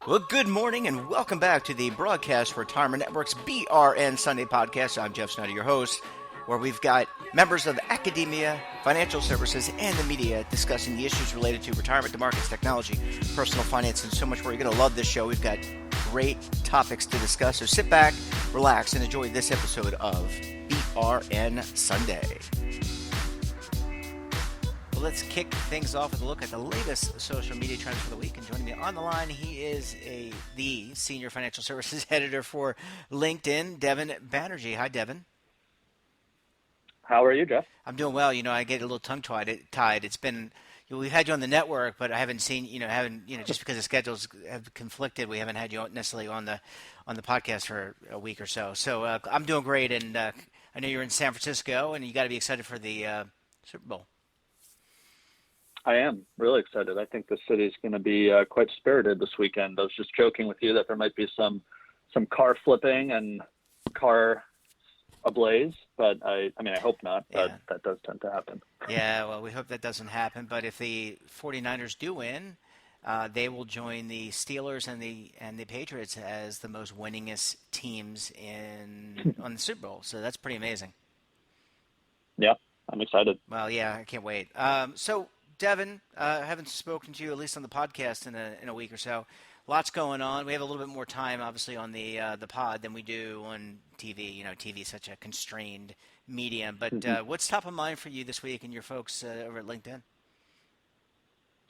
Well, good morning and welcome back to the Broadcast Retirement Network's BRN Sunday podcast. I'm Jeff Snyder, your host, where we've got members of academia, financial services, and the media discussing the issues related to retirement, the markets, technology, personal finance, and so much more. You're going to love this show. We've got great topics to discuss. So sit back, relax, and enjoy this episode of BRN Sunday. Well, let's kick things off with a look at the latest social media trends for the week. And joining me on the line, he is the Senior Financial Services Editor for LinkedIn, Devin Banerjee. Hi, Devin. How are you, Jeff? I'm doing well. I get a little tongue-tied. It's been, we've had you on the network, but I haven't seen, just because the schedules have conflicted, we haven't had you necessarily on the podcast for a week or so. So I'm doing great, and I know you're in San Francisco, and you got to be excited for the Super Bowl. I am really excited. I think the city is going to be quite spirited this weekend. I was just joking with you that there might be some car flipping and car ablaze, but I hope not. But Yeah. that does tend to happen. Yeah, well, we hope that doesn't happen. But if the 49ers do win, they will join the Steelers and the Patriots as the most winningest teams on the Super Bowl. So that's pretty amazing. Yeah, I'm excited. Well, yeah, I can't wait. So, Devin, I haven't spoken to you, at least on the podcast, in a week or so. Lots going on. We have a little bit more time, obviously, on the pod than we do on TV. TV is such a constrained medium. But what's top of mind for you this week and your folks over at LinkedIn?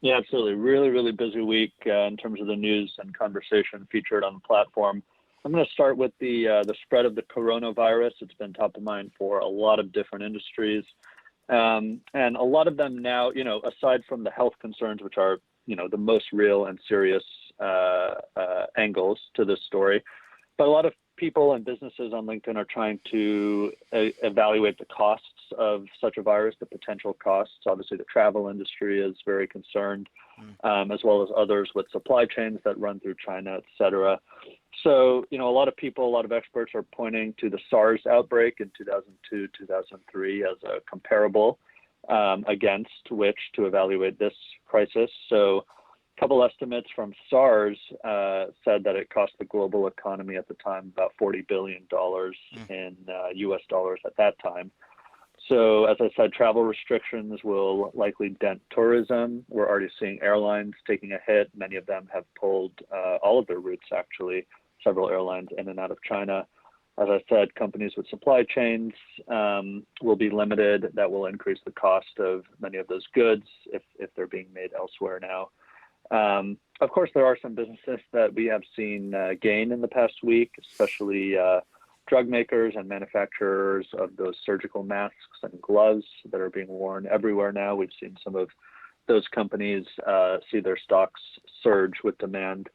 Yeah, absolutely. Really, really busy week in terms of the news and conversation featured on the platform. I'm going to start with the spread of the coronavirus. It's been top of mind for a lot of different industries. And a lot of them now, aside from the health concerns, which are, the most real and serious angles to this story, but a lot of people and businesses on LinkedIn are trying to evaluate the costs of such a virus, the potential costs. Obviously, the travel industry is very concerned, as well as others with supply chains that run through China, et cetera. So, a lot of people, a lot of experts are pointing to the SARS outbreak in 2002, 2003 as a comparable against which to evaluate this crisis. So a couple estimates from SARS said that it cost the global economy at the time about $40 billion in US dollars at that time. So as I said, travel restrictions will likely dent tourism. We're already seeing airlines taking a hit. Many of them have pulled all of their routes, actually, several airlines in and out of China. As I said, companies with supply chains will be limited. That will increase the cost of many of those goods if they're being made elsewhere now. Of course, there are some businesses that we have seen gain in the past week, especially drug makers and manufacturers of those surgical masks and gloves that are being worn everywhere now. We've seen some of those companies see their stocks surge with demand.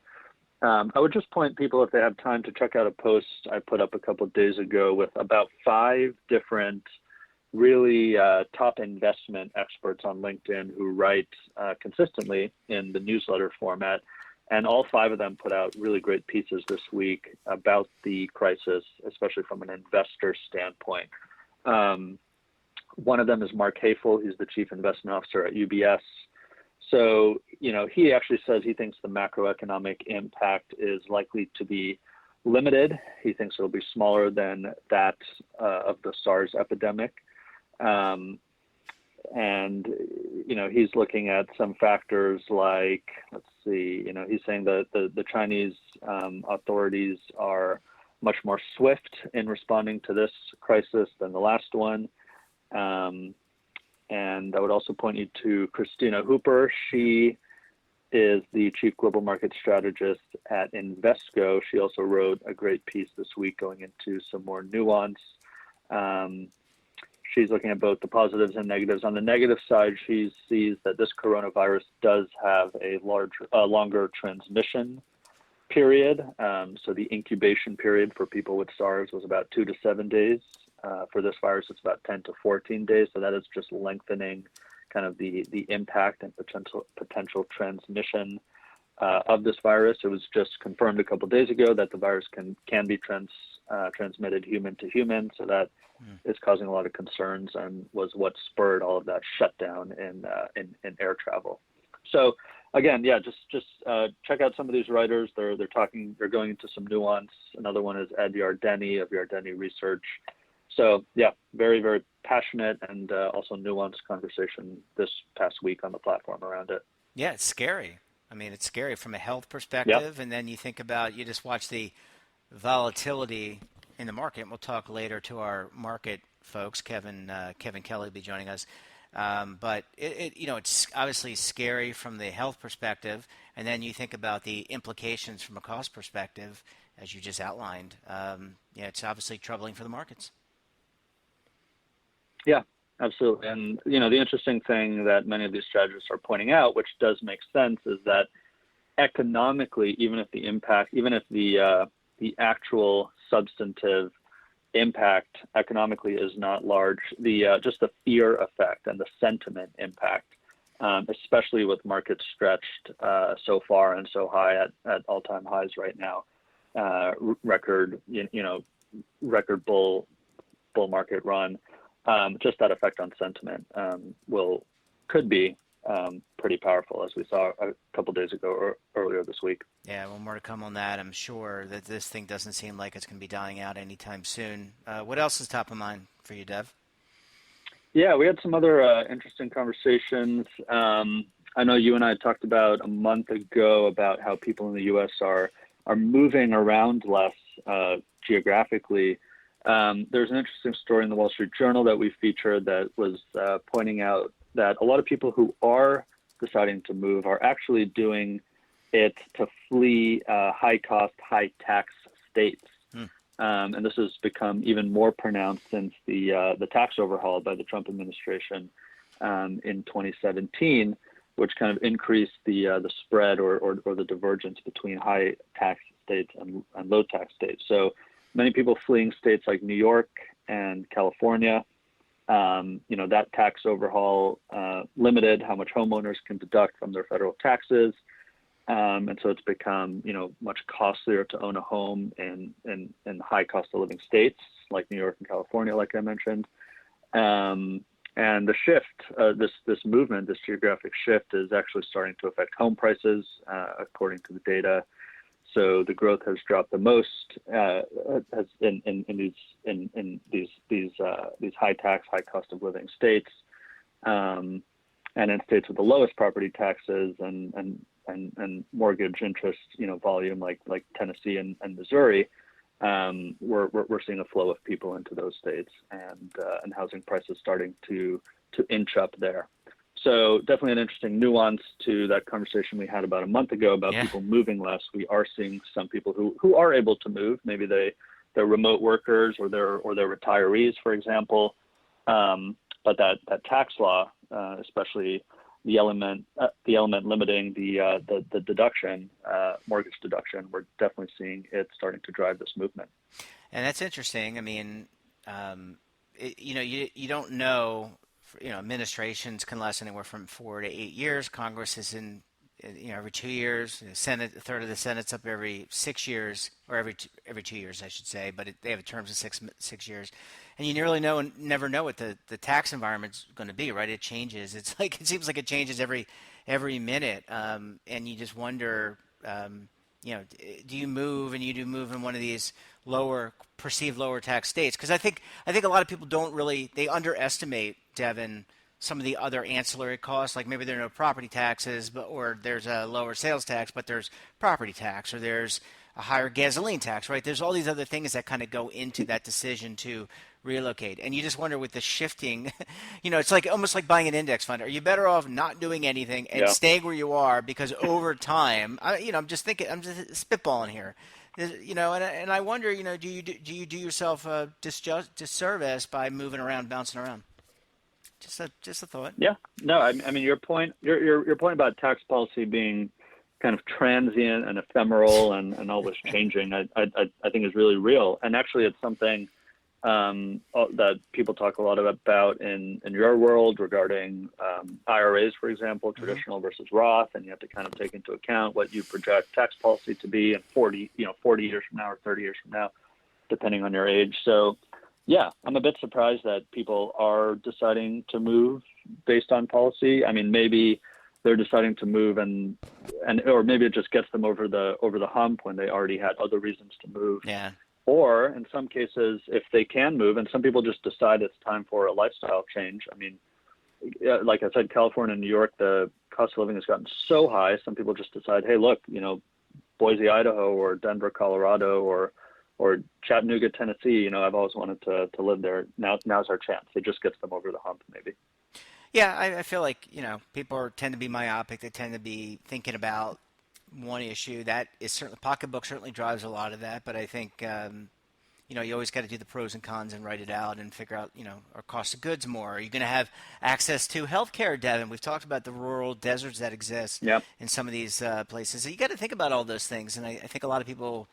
I would just point people, if they have time, to check out a post I put up a couple of days ago with about 5 different really top investment experts on LinkedIn who write consistently in the newsletter format. And all 5 of them put out really great pieces this week about the crisis, especially from an investor standpoint. One of them is Mark Hafel. He's the chief investment officer at UBS. So, he actually says he thinks the macroeconomic impact is likely to be limited. He thinks it'll be smaller than that of the SARS epidemic. And, he's looking at some factors like, let's see, he's saying that the Chinese authorities are much more swift in responding to this crisis than the last one. And I would also point you to Christina Hooper. She is the chief global market strategist at Invesco. She also wrote a great piece this week going into some more nuance. She's looking at both the positives and negatives. On the negative side, she sees that this coronavirus does have a longer transmission period. So the incubation period for people with SARS was about 2 to 7 days. For this virus, it's about 10 to 14 days. So that is just lengthening kind of the impact and potential transmission of this virus. It was just confirmed a couple of days ago that the virus can be transmitted human to human. So that is causing a lot of concerns and was what spurred all of that shutdown in air travel. So again, yeah, just check out some of these writers. They're going into some nuance. Another one is Ed Yardeni of Yardeni Research. So yeah, very, very passionate and also nuanced conversation this past week on the platform around it. Yeah, it's scary. I mean, it's scary from a health Yep. perspective, and then you think about, you just watch the volatility in the market. We'll talk later to our market folks. Kevin Kelly will be joining us. But it's obviously scary from the health perspective, and then you think about the implications from a cost perspective, as you just outlined. It's obviously troubling for the markets. Yeah, absolutely. And the interesting thing that many of these strategists are pointing out, which does make sense, is that economically, even if the actual substantive impact economically is not large, just the fear effect and the sentiment impact, especially with markets stretched so far and so high at all-time highs right now, record bull market run. Just that effect on sentiment could be pretty powerful, as we saw a couple days ago or earlier this week. Yeah, well, more to come on that. I'm sure that this thing doesn't seem like it's going to be dying out anytime soon. What else is top of mind for you, Dev? Yeah, we had some other interesting conversations. I know you and I talked about a month ago about how people in the U.S. are moving around less geographically. There's an interesting story in the Wall Street Journal that we featured that was pointing out that a lot of people who are deciding to move are actually doing it to flee high-cost, high-tax states. And this has become even more pronounced since the tax overhaul by the Trump administration in 2017, which kind of increased the spread or the divergence between high-tax states and low-tax states. So many people fleeing states like New York and California. That tax overhaul limited how much homeowners can deduct from their federal taxes. And so it's become, much costlier to own a home in high cost of living states like New York and California, like I mentioned. And the shift, this movement, this geographic shift is actually starting to affect home prices, according to the data. So the growth has dropped the most in these high tax, high cost of living states, and in states with the lowest property taxes and mortgage interest volume like Tennessee and Missouri. We're seeing a flow of people into those states and housing prices starting to inch up there. So definitely an interesting nuance to that conversation we had about a month ago about people moving less. We are seeing some people who are able to move. Maybe they're remote workers or they're retirees, for example. But that tax law, especially the element limiting the deduction, mortgage deduction, we're definitely seeing it starting to drive this movement. And that's interesting. I mean, you don't know. Administrations can last anywhere from 4 to 8 years. Congress is in, every 2 years. The Senate, a third of the Senate's up every 6 years, or every 2 years, I should say. But they have terms of six years, and you never know what the tax environment's going to be. Right? It changes. It seems like it changes every minute, and you just wonder. Do you move, and you do move in one of these perceived lower tax states? Because I think a lot of people they underestimate, Devin, some of the other ancillary costs. Like maybe there are no property taxes, or there's a lower sales tax, but there's property tax, or there's a higher gasoline tax, right? There's all these other things that kind of go into that decision to relocate. And you just wonder with the shifting, it's like almost like buying an index fund. Are you better off not doing anything and staying where you are? Because over time, I'm just spitballing here, and I wonder, do you do yourself a disservice by moving around, bouncing around? Just a thought. Yeah, no, I mean your point about tax policy being kind of transient and ephemeral and always changing, I think is really real. And actually, it's something that people talk a lot about in your world regarding IRAs, for example, traditional versus Roth, and you have to kind of take into account what you project tax policy to be in 40 years from now or 30 years from now, depending on your age. So, yeah, I'm a bit surprised that people are deciding to move based on policy. I mean, maybe they're deciding to move, and or maybe it just gets them over the hump when they already had other reasons to move. Yeah. Or in some cases, if they can move, and some people just decide it's time for a lifestyle change. I mean, like I said, California and New York, the cost of living has gotten so high. Some people just decide, hey, look, Boise, Idaho, or Denver, Colorado, or Chattanooga, Tennessee. I've always wanted to live there. Now's our chance. It just gets them over the hump, maybe. Yeah, I feel like, people tend to be myopic. They tend to be thinking about one issue. That is certainly, pocketbook certainly drives a lot of that, but I think, you always got to do the pros and cons and write it out and figure out, are cost of goods more? Are you going to have access to healthcare, Devin? We've talked about the rural deserts that exist Yep. in some of these places. So you got to think about all those things. And I think a lot of people,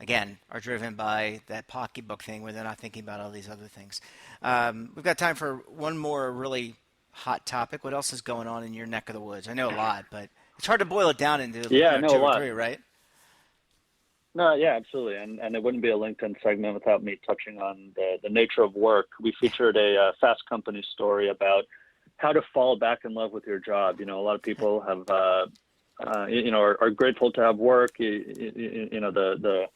again, are driven by that pocketbook thing where they're not thinking about all these other things. We've got time for one more really hot topic. What else is going on in your neck of the woods? I know a lot, but it's hard to boil it down into Yeah, two a or lot. three, right? No, yeah, absolutely. And it wouldn't be a LinkedIn segment without me touching on the nature of work. We featured a Fast Company story about how to fall back in love with your job. A lot of people have, are grateful to have work. The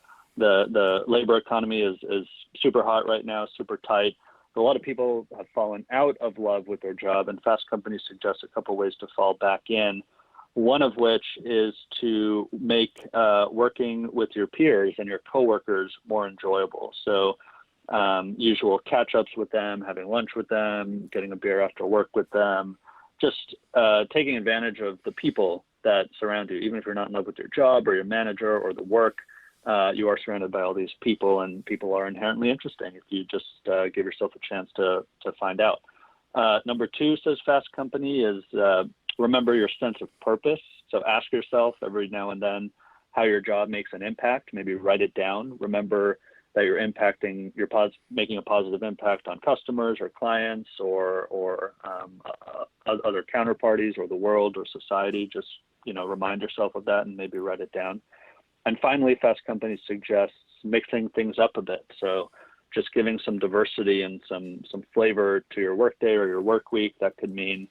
labor economy is super hot right now, super tight. But a lot of people have fallen out of love with their job, and Fast Company suggests a couple ways to fall back in. One of which is to make working with your peers and your coworkers more enjoyable. So usual catch-ups with them, having lunch with them, getting a beer after work with them, just taking advantage of the people that surround you. Even if you're not in love with your job or your manager or the work, you are surrounded by all these people, and people are inherently interesting if you just give yourself a chance to find out. Number two, says Fast Company, is remember your sense of purpose. So ask yourself every now and then how your job makes an impact. Maybe write it down. Remember that you're making a positive impact on customers or clients or other counterparties or the world or society. Just, remind yourself of that and maybe write it down. And finally, Fast Company suggests mixing things up a bit. So just giving some diversity and some flavor to your workday or your work week. That could mean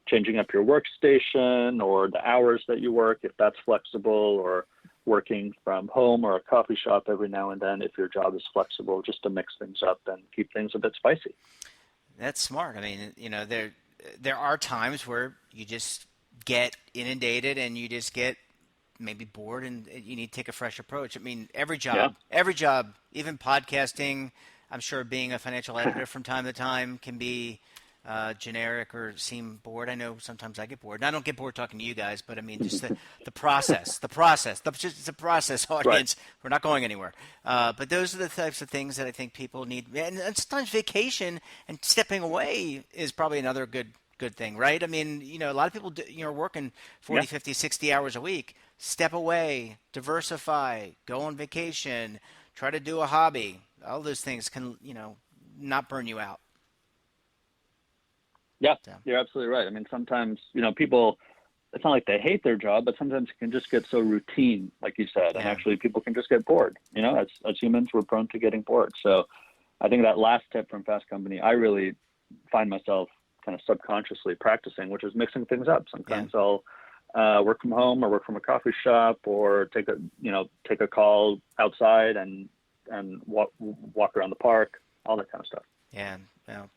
changing up your workstation or the hours that you work, if that's flexible, or working from home or a coffee shop every now and then if your job is flexible, just to mix things up and keep things a bit spicy. That's smart. I mean, there are times where you just get inundated and you just get maybe bored and you need to take a fresh approach. I mean, every job, even podcasting, I'm sure being a financial editor from time to time can be generic or seem bored. I know sometimes I get bored. And I don't get bored talking to you guys, but I mean, just the process, it's a process, audience. Right. We're not going anywhere. But those are the types of things that I think people need. And sometimes vacation and stepping away is probably another good thing, right? I mean, a lot of people are working 40, 50, 60 hours a week. Step away, diversify, go on vacation, try to do a hobby. All those things can, not burn you out. Yeah, you're absolutely right. I mean, sometimes, people, it's not like they hate their job, but sometimes it can just get so routine, like you said, and actually people can just get bored. As humans, we're prone to getting bored. So I think that last tip from Fast Company, I really find myself kind of subconsciously practicing, which is mixing things up. Sometimes I'll work from home or work from a coffee shop or take a call outside and walk around the park, all that kind of stuff. Yeah,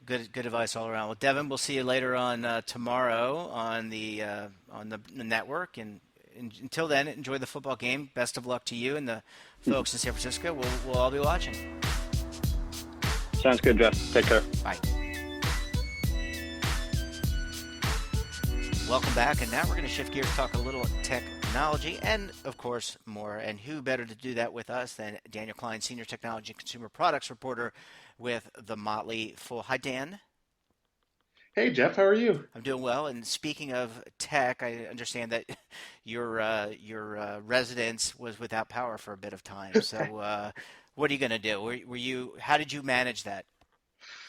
good advice all around. Well, Devin, we'll see you later on tomorrow on the network. And until then, enjoy the football game. Best of luck to you and the folks in San Francisco. We'll all be watching. Sounds good, Jeff. Take care. Bye. Welcome back, and now we're going to shift gears, talk a little technology, and of course more. And who better to do that with us than Daniel Klein, Senior Technology and Consumer Products Reporter with The Motley Fool. Hi, Dan. Hey, Jeff. How are you? I'm doing well. And speaking of tech, I understand that your residence was without power for a bit of time. So, what are you going to do? How did you manage that?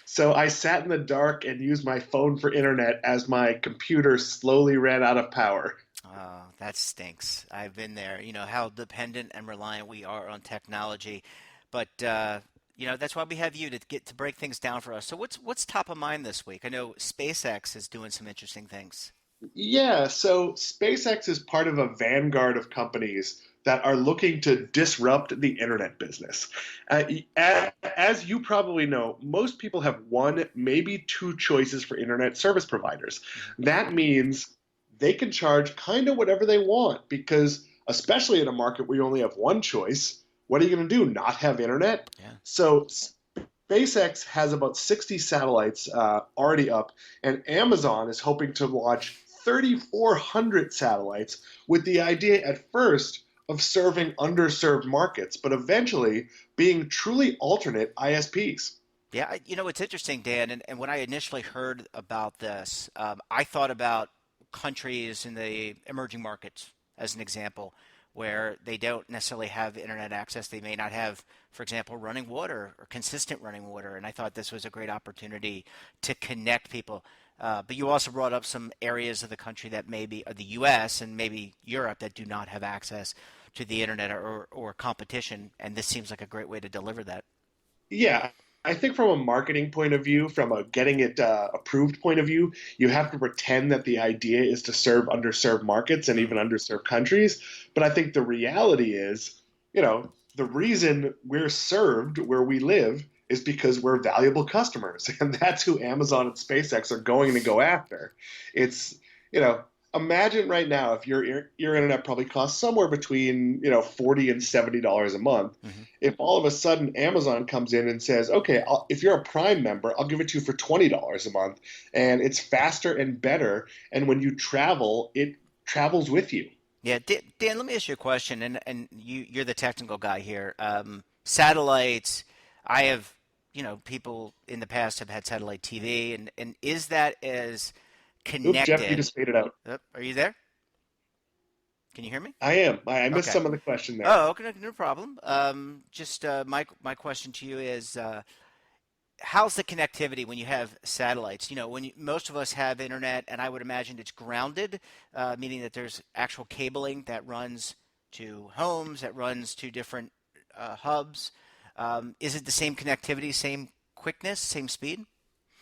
So I sat in the dark and used my phone for internet as my computer slowly ran out of power. Oh, that stinks. I've been there. You know how dependent and reliant we are on technology, but that's why we have you to break things down for us. So what's top of mind this week? I know SpaceX is doing some interesting things. Yeah, so SpaceX is part of a vanguard of companies that are looking to disrupt the internet business. As you probably know, most people have one, maybe two choices for internet service providers. Mhm. That means they can charge kind of whatever they want because, especially in a market where you only have one choice, what are you going to do? Not have internet? Yeah. So SpaceX has about 60 satellites already up, and Amazon is hoping to launch 3,400 satellites with the idea at first of serving underserved markets, but eventually being truly alternate ISPs. Yeah, it's interesting, Dan, and when I initially heard about this, I thought about countries in the emerging markets as an example, where they don't necessarily have internet access. They may not have, for example, running water or consistent running water, and I thought this was a great opportunity to connect people. But you also brought up some areas of the country that maybe, or the U.S. and maybe Europe, that do not have access to the internet or competition, and this seems like a great way to deliver that. Yeah, I think from a marketing point of view, from a getting it approved point of view, you have to pretend that the idea is to serve underserved markets and Mm. even underserved countries. But I think the reality is, the reason we're served where we live is because we're valuable customers. And that's who Amazon and SpaceX are going to go after. It's, you know, imagine right now if your internet probably costs somewhere between, 40 and $70 a month. Hmm. If all of a sudden Amazon comes in and says, okay, if you're a Prime member, I'll give it to you for $20 a month, and it's faster and better. And when you travel, it travels with you. Yeah, Dan, let me ask you a question, and you're the technical guy here. Satellites, I have, people in the past have had satellite TV, and is that as Oop, Jeff, you connected? just faded out. Are you there? Can you hear me? I am. I missed Okay. some of the question there. Oh, okay, no problem. Just my question to you is, how's the connectivity when you have satellites? Most of us have internet, and I would imagine it's grounded, meaning that there's actual cabling that runs to homes, that runs to different hubs. Is it the same connectivity, same quickness, same speed?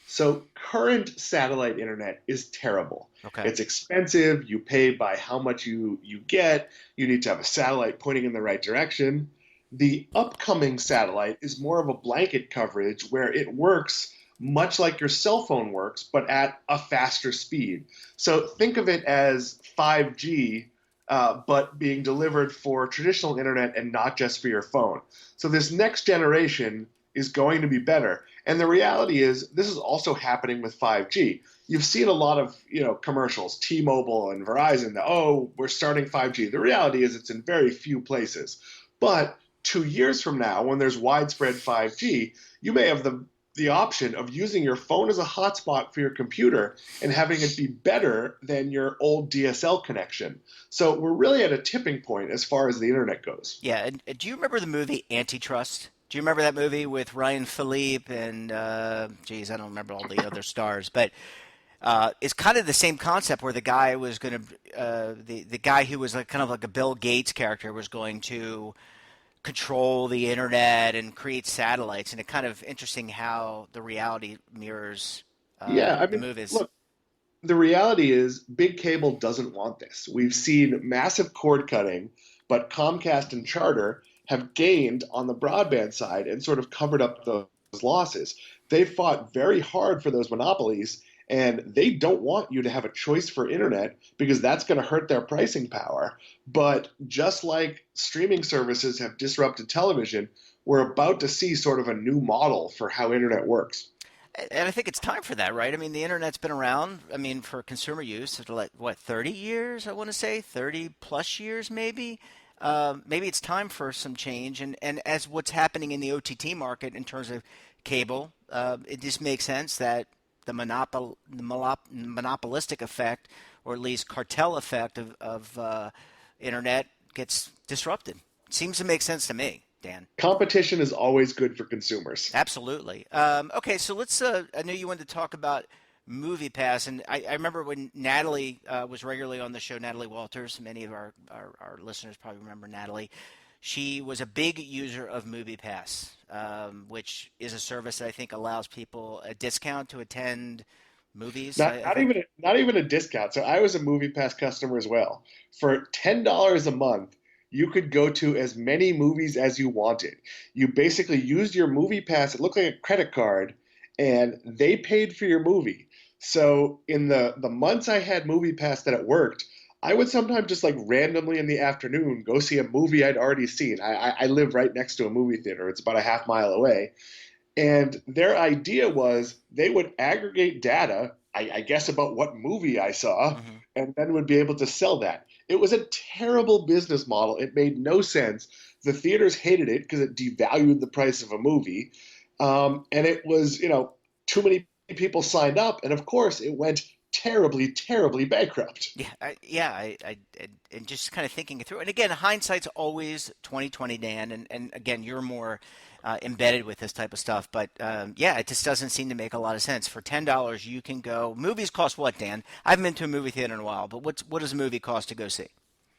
So current satellite internet is terrible. Okay. It's expensive. You pay by how much you get. You need to have a satellite pointing in the right direction. The upcoming satellite is more of a blanket coverage where it works much like your cell phone works, but at a faster speed. So think of it as 5G, but being delivered for traditional internet and not just for your phone. So this next generation is going to be better. And the reality is, this is also happening with 5G. You've seen a lot of commercials, T-Mobile and Verizon, that we're starting 5G. The reality is, it's in very few places. But 2 years from now, when there's widespread 5G, you may have the option of using your phone as a hotspot for your computer and having it be better than your old DSL connection. So we're really at a tipping point as far as the internet goes. Yeah, and do you remember the movie Antitrust? Do you remember that movie with Ryan Philippe and, geez, I don't remember all the other stars, but it's kind of the same concept where the guy was going to, the guy who was like kind of like a Bill Gates character was going to control the internet and create satellites, and it kind of interesting how the reality mirrors Yeah, I the mean, movies. look, the reality is big cable doesn't want this. We've seen massive cord cutting, but Comcast and Charter have gained on the broadband side and sort of covered up those losses. They've fought very hard for those monopolies, and they don't want you to have a choice for internet because that's going to hurt their pricing power. But just like streaming services have disrupted television, we're about to see sort of a new model for how internet works. And I think it's time for that, right? I mean, the internet's been around, I mean, for consumer use for like, what, 30 years, I want to say? 30 plus years, maybe? Maybe it's time for some change. And as what's happening in the OTT market in terms of cable, it just makes sense that monopolistic effect, or at least cartel effect of internet gets disrupted. Seems to make sense to me, Dan. Competition is always good for consumers. Absolutely. Okay, so let's. I know you wanted to talk about Movie Pass, and I remember when Natalie was regularly on the show. Natalie Walters. Many of our listeners probably remember Natalie. She was a big user of Movie Pass, which is a service that I think allows people a discount to attend movies. I Not think. even not even a discount. So I was a Movie Pass customer as well. For $10 a month, you could go to as many movies as you wanted. You basically used your Movie Pass. It looked like a credit card, and they paid for your movie. So in the months I had Movie Pass that it worked, I would sometimes just like randomly in the afternoon go see a movie I'd already seen. I live right next to a movie theater. It's about a half mile away. And their idea was they would aggregate data, I guess, about what movie I saw, Mhm. and then would be able to sell that. It was a terrible business model. It made no sense. The theaters hated it because it devalued the price of a movie. And it was, too many people signed up. And of course, it went terribly, terribly bankrupt. And just kind of thinking it through. And again, hindsight's always 2020, Dan. And again, you're more embedded with this type of stuff. But yeah, it just doesn't seem to make a lot of sense. For $10, you can go. Movies cost what, Dan? I haven't been to a movie theater in a while, but what does a movie cost to go see?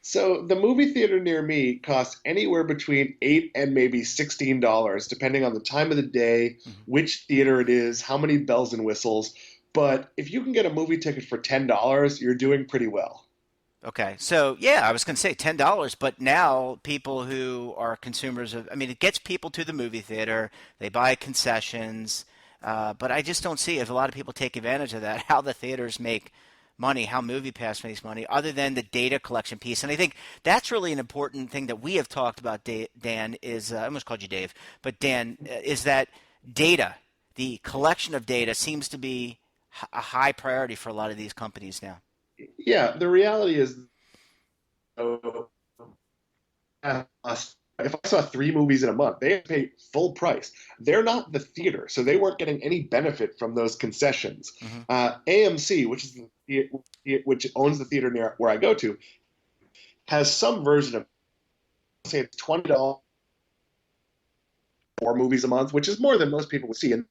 So the movie theater near me costs anywhere between $8 and maybe $16, depending on the time of the day, Mhm. which theater it is, how many bells and whistles. But if you can get a movie ticket for $10, you're doing pretty well. Okay, so yeah, I was going to say $10, but now people who are consumers of, I mean, it gets people to the movie theater. They buy concessions, but I just don't see if a lot of people take advantage of that. How the theaters make money, how MoviePass makes money, other than the data collection piece. And I think that's really an important thing that we have talked about, Dan. Is I almost called you Dave, but Dan, is that data, the collection of data, seems to be a high priority for a lot of these companies now. Yeah, the reality is, uh, if I saw three movies in a month, they pay full price. They're not the theater, so they weren't getting any benefit from those concessions. Hmm. AMC, which owns the theater near where I go to, has some version of, say it's $20 four movies a month, which is more than most people would see. And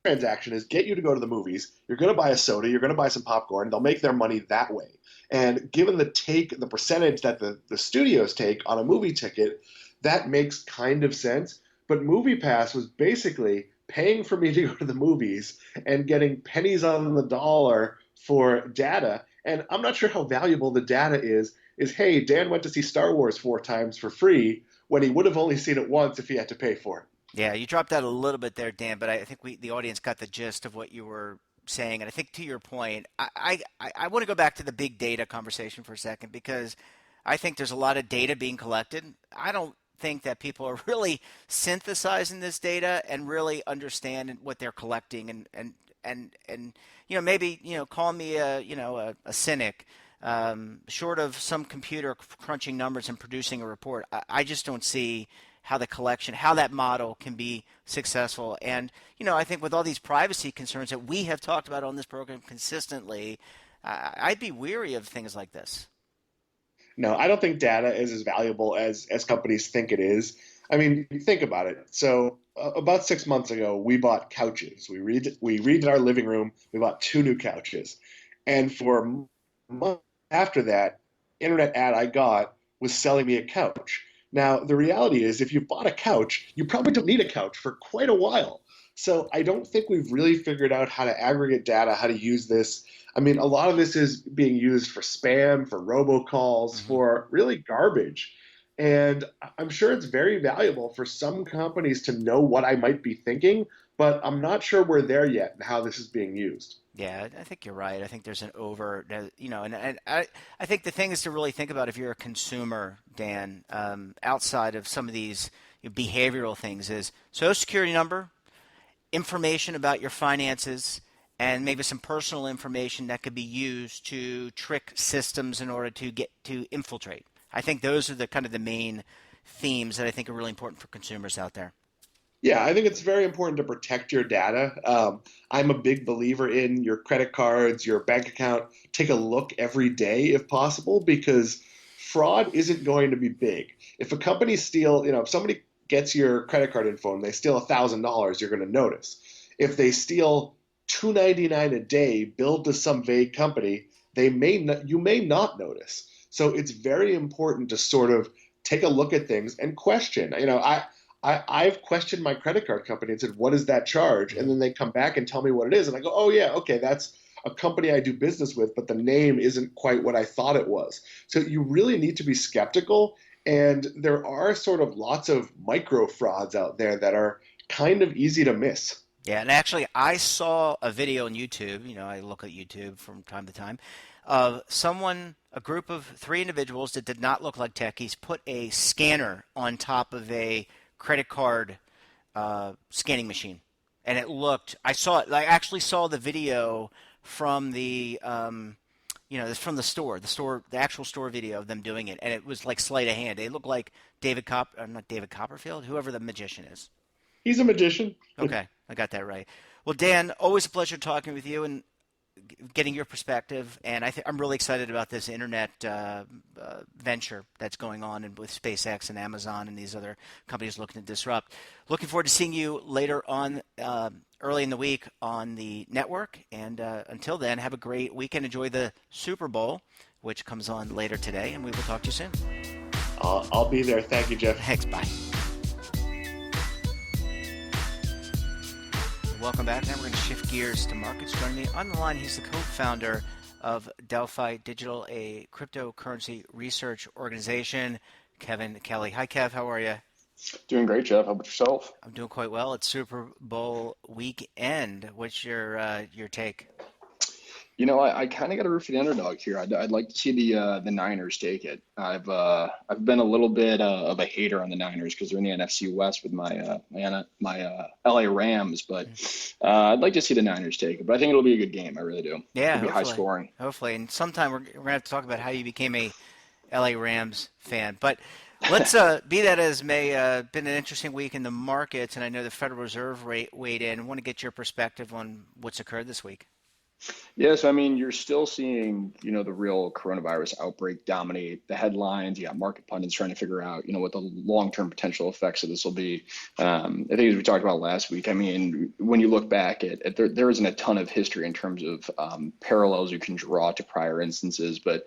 the transaction is get you to go to the movies. You're going to buy a soda. You're going to buy some popcorn. They'll make their money that way. And given the percentage that the studios take on a movie ticket, that makes kind of sense. But MoviePass was basically paying for me to go to the movies and getting pennies on the dollar for data. And I'm not sure how valuable the data is. Is hey, Dan went to see Star Wars four times for free when he would have only seen it once if he had to pay for it. Yeah, you dropped out a little bit there, Dan, but I think the audience got the gist of what you were saying. And I think to your point, I want to go back to the big data conversation for a second because I think there's a lot of data being collected. I don't think that people are really synthesizing this data and really understand what they're collecting and maybe call me a cynic. Short of some computer crunching numbers and producing a report, I just don't see how the collection, how that model can be successful. And, I think with all these privacy concerns that we have talked about on this program consistently, I'd be weary of things like this. No, I don't think data is as valuable as companies think it is. I mean, think about it. So about 6 months ago, we bought couches. We redid our living room. We bought two new couches, and for a month after that, internet ad I got was selling me a couch. Now, the reality is, if you bought a couch, you probably don't need a couch for quite a while. So I don't think we've really figured out how to aggregate data, how to use this. I mean, a lot of this is being used for spam, for robocalls, Hmm. for really garbage. And I'm sure it's very valuable for some companies to know what I might be thinking, but I'm not sure we're there yet and how this is being used. Yeah, I think you're right. I think there's an and I think the thing is to really think about if you're a consumer, Dan, outside of some of these behavioral things is Social Security number, information about your finances, and maybe some personal information that could be used to trick systems in order to get to infiltrate. I think those are the kind of the main themes that I think are really important for consumers out there. Yeah, I think it's very important to protect your data. I'm a big believer in your credit cards, your bank account. Take a look every day if possible, because fraud isn't going to be big. If a company if somebody gets your credit card info and they steal $1,000, you're going to notice. If they steal $299 a day billed to some vague company, you may not notice. So it's very important to sort of take a look at things and question. I've questioned my credit card company and said, what is that charge? And then they come back and tell me what it is. And I go, oh, yeah, okay, that's a company I do business with, but the name isn't quite what I thought it was. So you really need to be skeptical. And there are sort of lots of micro frauds out there that are kind of easy to miss. Yeah, and actually, I saw a video on YouTube. You know, I look at YouTube from time to time of someone, a group of three individuals that did not look like techies, put a scanner on top of a credit card scanning machine, and it looked. I saw it. I actually saw the video from from the store, the actual store video of them doing it, and it was like sleight of hand. It looked like not David Copperfield, whoever the magician is. He's a magician. Okay, I got that right. Well, Dan, always a pleasure talking with you and getting your perspective. And I'm really excited about this internet venture that's going on with SpaceX and Amazon and these other companies looking to disrupt. Looking forward to seeing you later on early in the week on the network. And until then, have a great weekend. Enjoy the Super Bowl, which comes on later today. And we will talk to you soon. I'll be there. Thank you, Jeff. Thanks. Bye. Welcome back. Now we're going to shift gears to markets. Joining me on the line, he's the co-founder of Delphi Digital, a cryptocurrency research organization, Kevin Kelly. Hi, Kev. How are you? Doing great, Jeff. How about yourself? I'm doing quite well. It's Super Bowl weekend. What's your take? You know, I kind of got to root for the underdog here. I'd like to see the Niners take it. I've been a little bit of a hater on the Niners because they're in the NFC West with my LA Rams, but I'd like to see the Niners take it. But I think it'll be a good game. I really do. Yeah, it'll be high scoring. Hopefully, and sometime we're gonna have to talk about how you became a LA Rams fan. But let's be that as may, been an interesting week in the markets, and I know the Federal Reserve rate weighed in. I want to get your perspective on what's occurred this week. Yes, I mean, you're still seeing, the real coronavirus outbreak dominate the headlines. You got market pundits trying to figure out, what the long-term potential effects of this will be. I think as we talked about last week, I mean, when you look back at there isn't a ton of history in terms of parallels you can draw to prior instances, but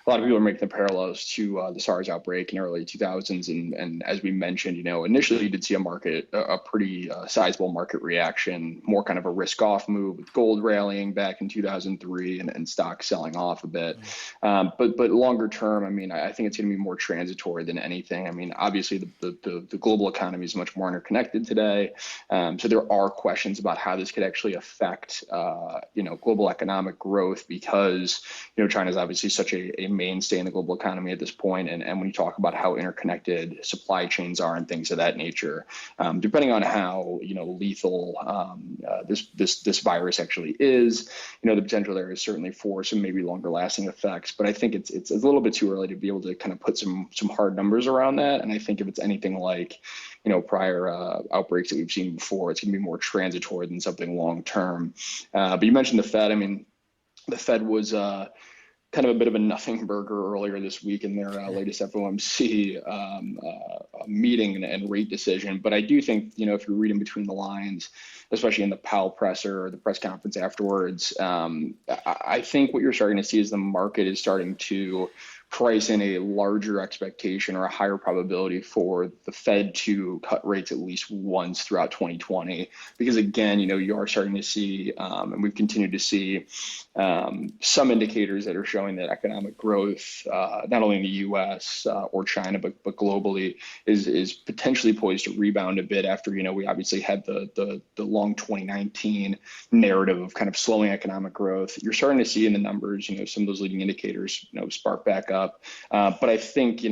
a lot of people are making the parallels to the SARS outbreak in early 2000s. And as we mentioned, initially you did see a pretty sizable market reaction, more kind of a risk-off move with gold rallying back in 2003 and stocks selling off a bit. But longer term, I mean, I think it's going to be more transitory than anything. I mean, obviously the global economy is much more interconnected today. So there are questions about how this could actually affect, global economic growth because, China is obviously such a mainstay in the global economy at this point. And when you talk about how interconnected supply chains are and things of that nature, depending on how, lethal this virus actually is, the potential there is certainly for some maybe longer lasting effects, but I think it's a little bit too early to be able to kind of put some hard numbers around that. And I think if it's anything like, prior outbreaks that we've seen before, it's going to be more transitory than something long term. But you mentioned the Fed. I mean, the Fed was kind of a bit of a nothing burger earlier this week in their latest FOMC meeting and rate decision. But I do think, if you're reading between the lines, especially in the Powell presser or the press conference afterwards, I think what you're starting to see is the market is starting to price in a larger expectation or a higher probability for the Fed to cut rates at least once throughout 2020. Because again, you are starting to see, and we've continued to see some indicators that are showing that economic growth, not only in the US or China, but globally is potentially poised to rebound a bit after, we obviously had the long 2019 narrative of kind of slowing economic growth. You're starting to see in the numbers, some of those leading indicators, spark back up. But I think,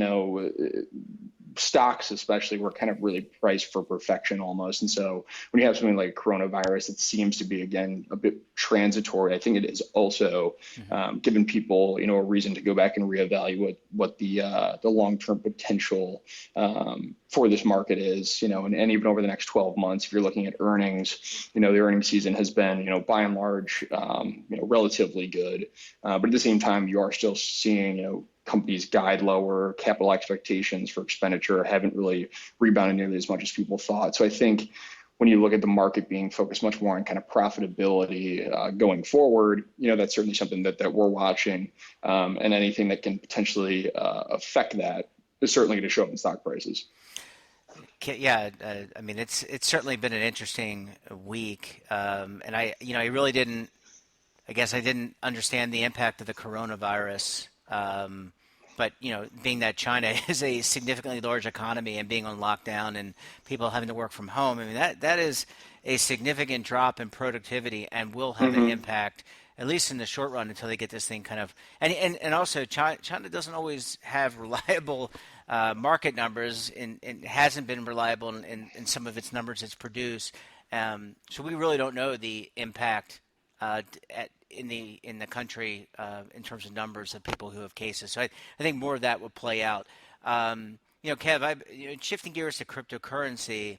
stocks especially were kind of really priced for perfection almost. And so when you have something like coronavirus, it seems to be, again, a bit transitory. I think it is also given people, a reason to go back and reevaluate what the long-term potential for this market is, and even over the next 12 months, if you're looking at earnings, the earnings season has been, by and large, relatively good. But at the same time, you are still seeing, companies guide lower, capital expectations for expenditure haven't really rebounded nearly as much as people thought. So I think when you look at the market being focused much more on kind of profitability going forward, that's certainly something that we're watching, and anything that can potentially affect that is certainly going to show up in stock prices. I mean, it's certainly been an interesting week, and I really didn't. I guess I didn't understand the impact of the coronavirus. But being that China is a significantly large economy and being on lockdown and people having to work from home, I mean that is a significant drop in productivity and will have an impact at least in the short run until they get this thing kind of and also China doesn't always have reliable market numbers and hasn't been reliable in some of its numbers it's produced. So we really don't know the impact in the country in terms of numbers of people who have cases. So I think more of that will play out. Kev, shifting gears to cryptocurrency,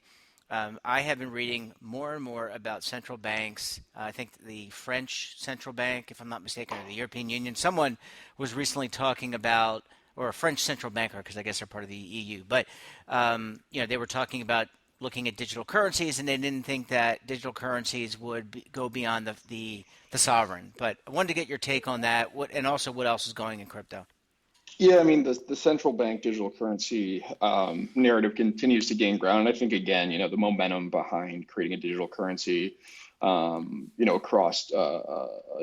I have been reading more and more about central banks. I think the French central bank, if I'm not mistaken, or the European Union. Someone was recently talking about, or a French central banker, because I guess they're part of the EU. But they were talking about looking at digital currencies, and they didn't think that digital currencies would go beyond the sovereign. But I wanted to get your take on that, and also what else is going in crypto. Yeah, I mean, the central bank digital currency narrative continues to gain ground. And I think, again, the momentum behind creating a digital currency, across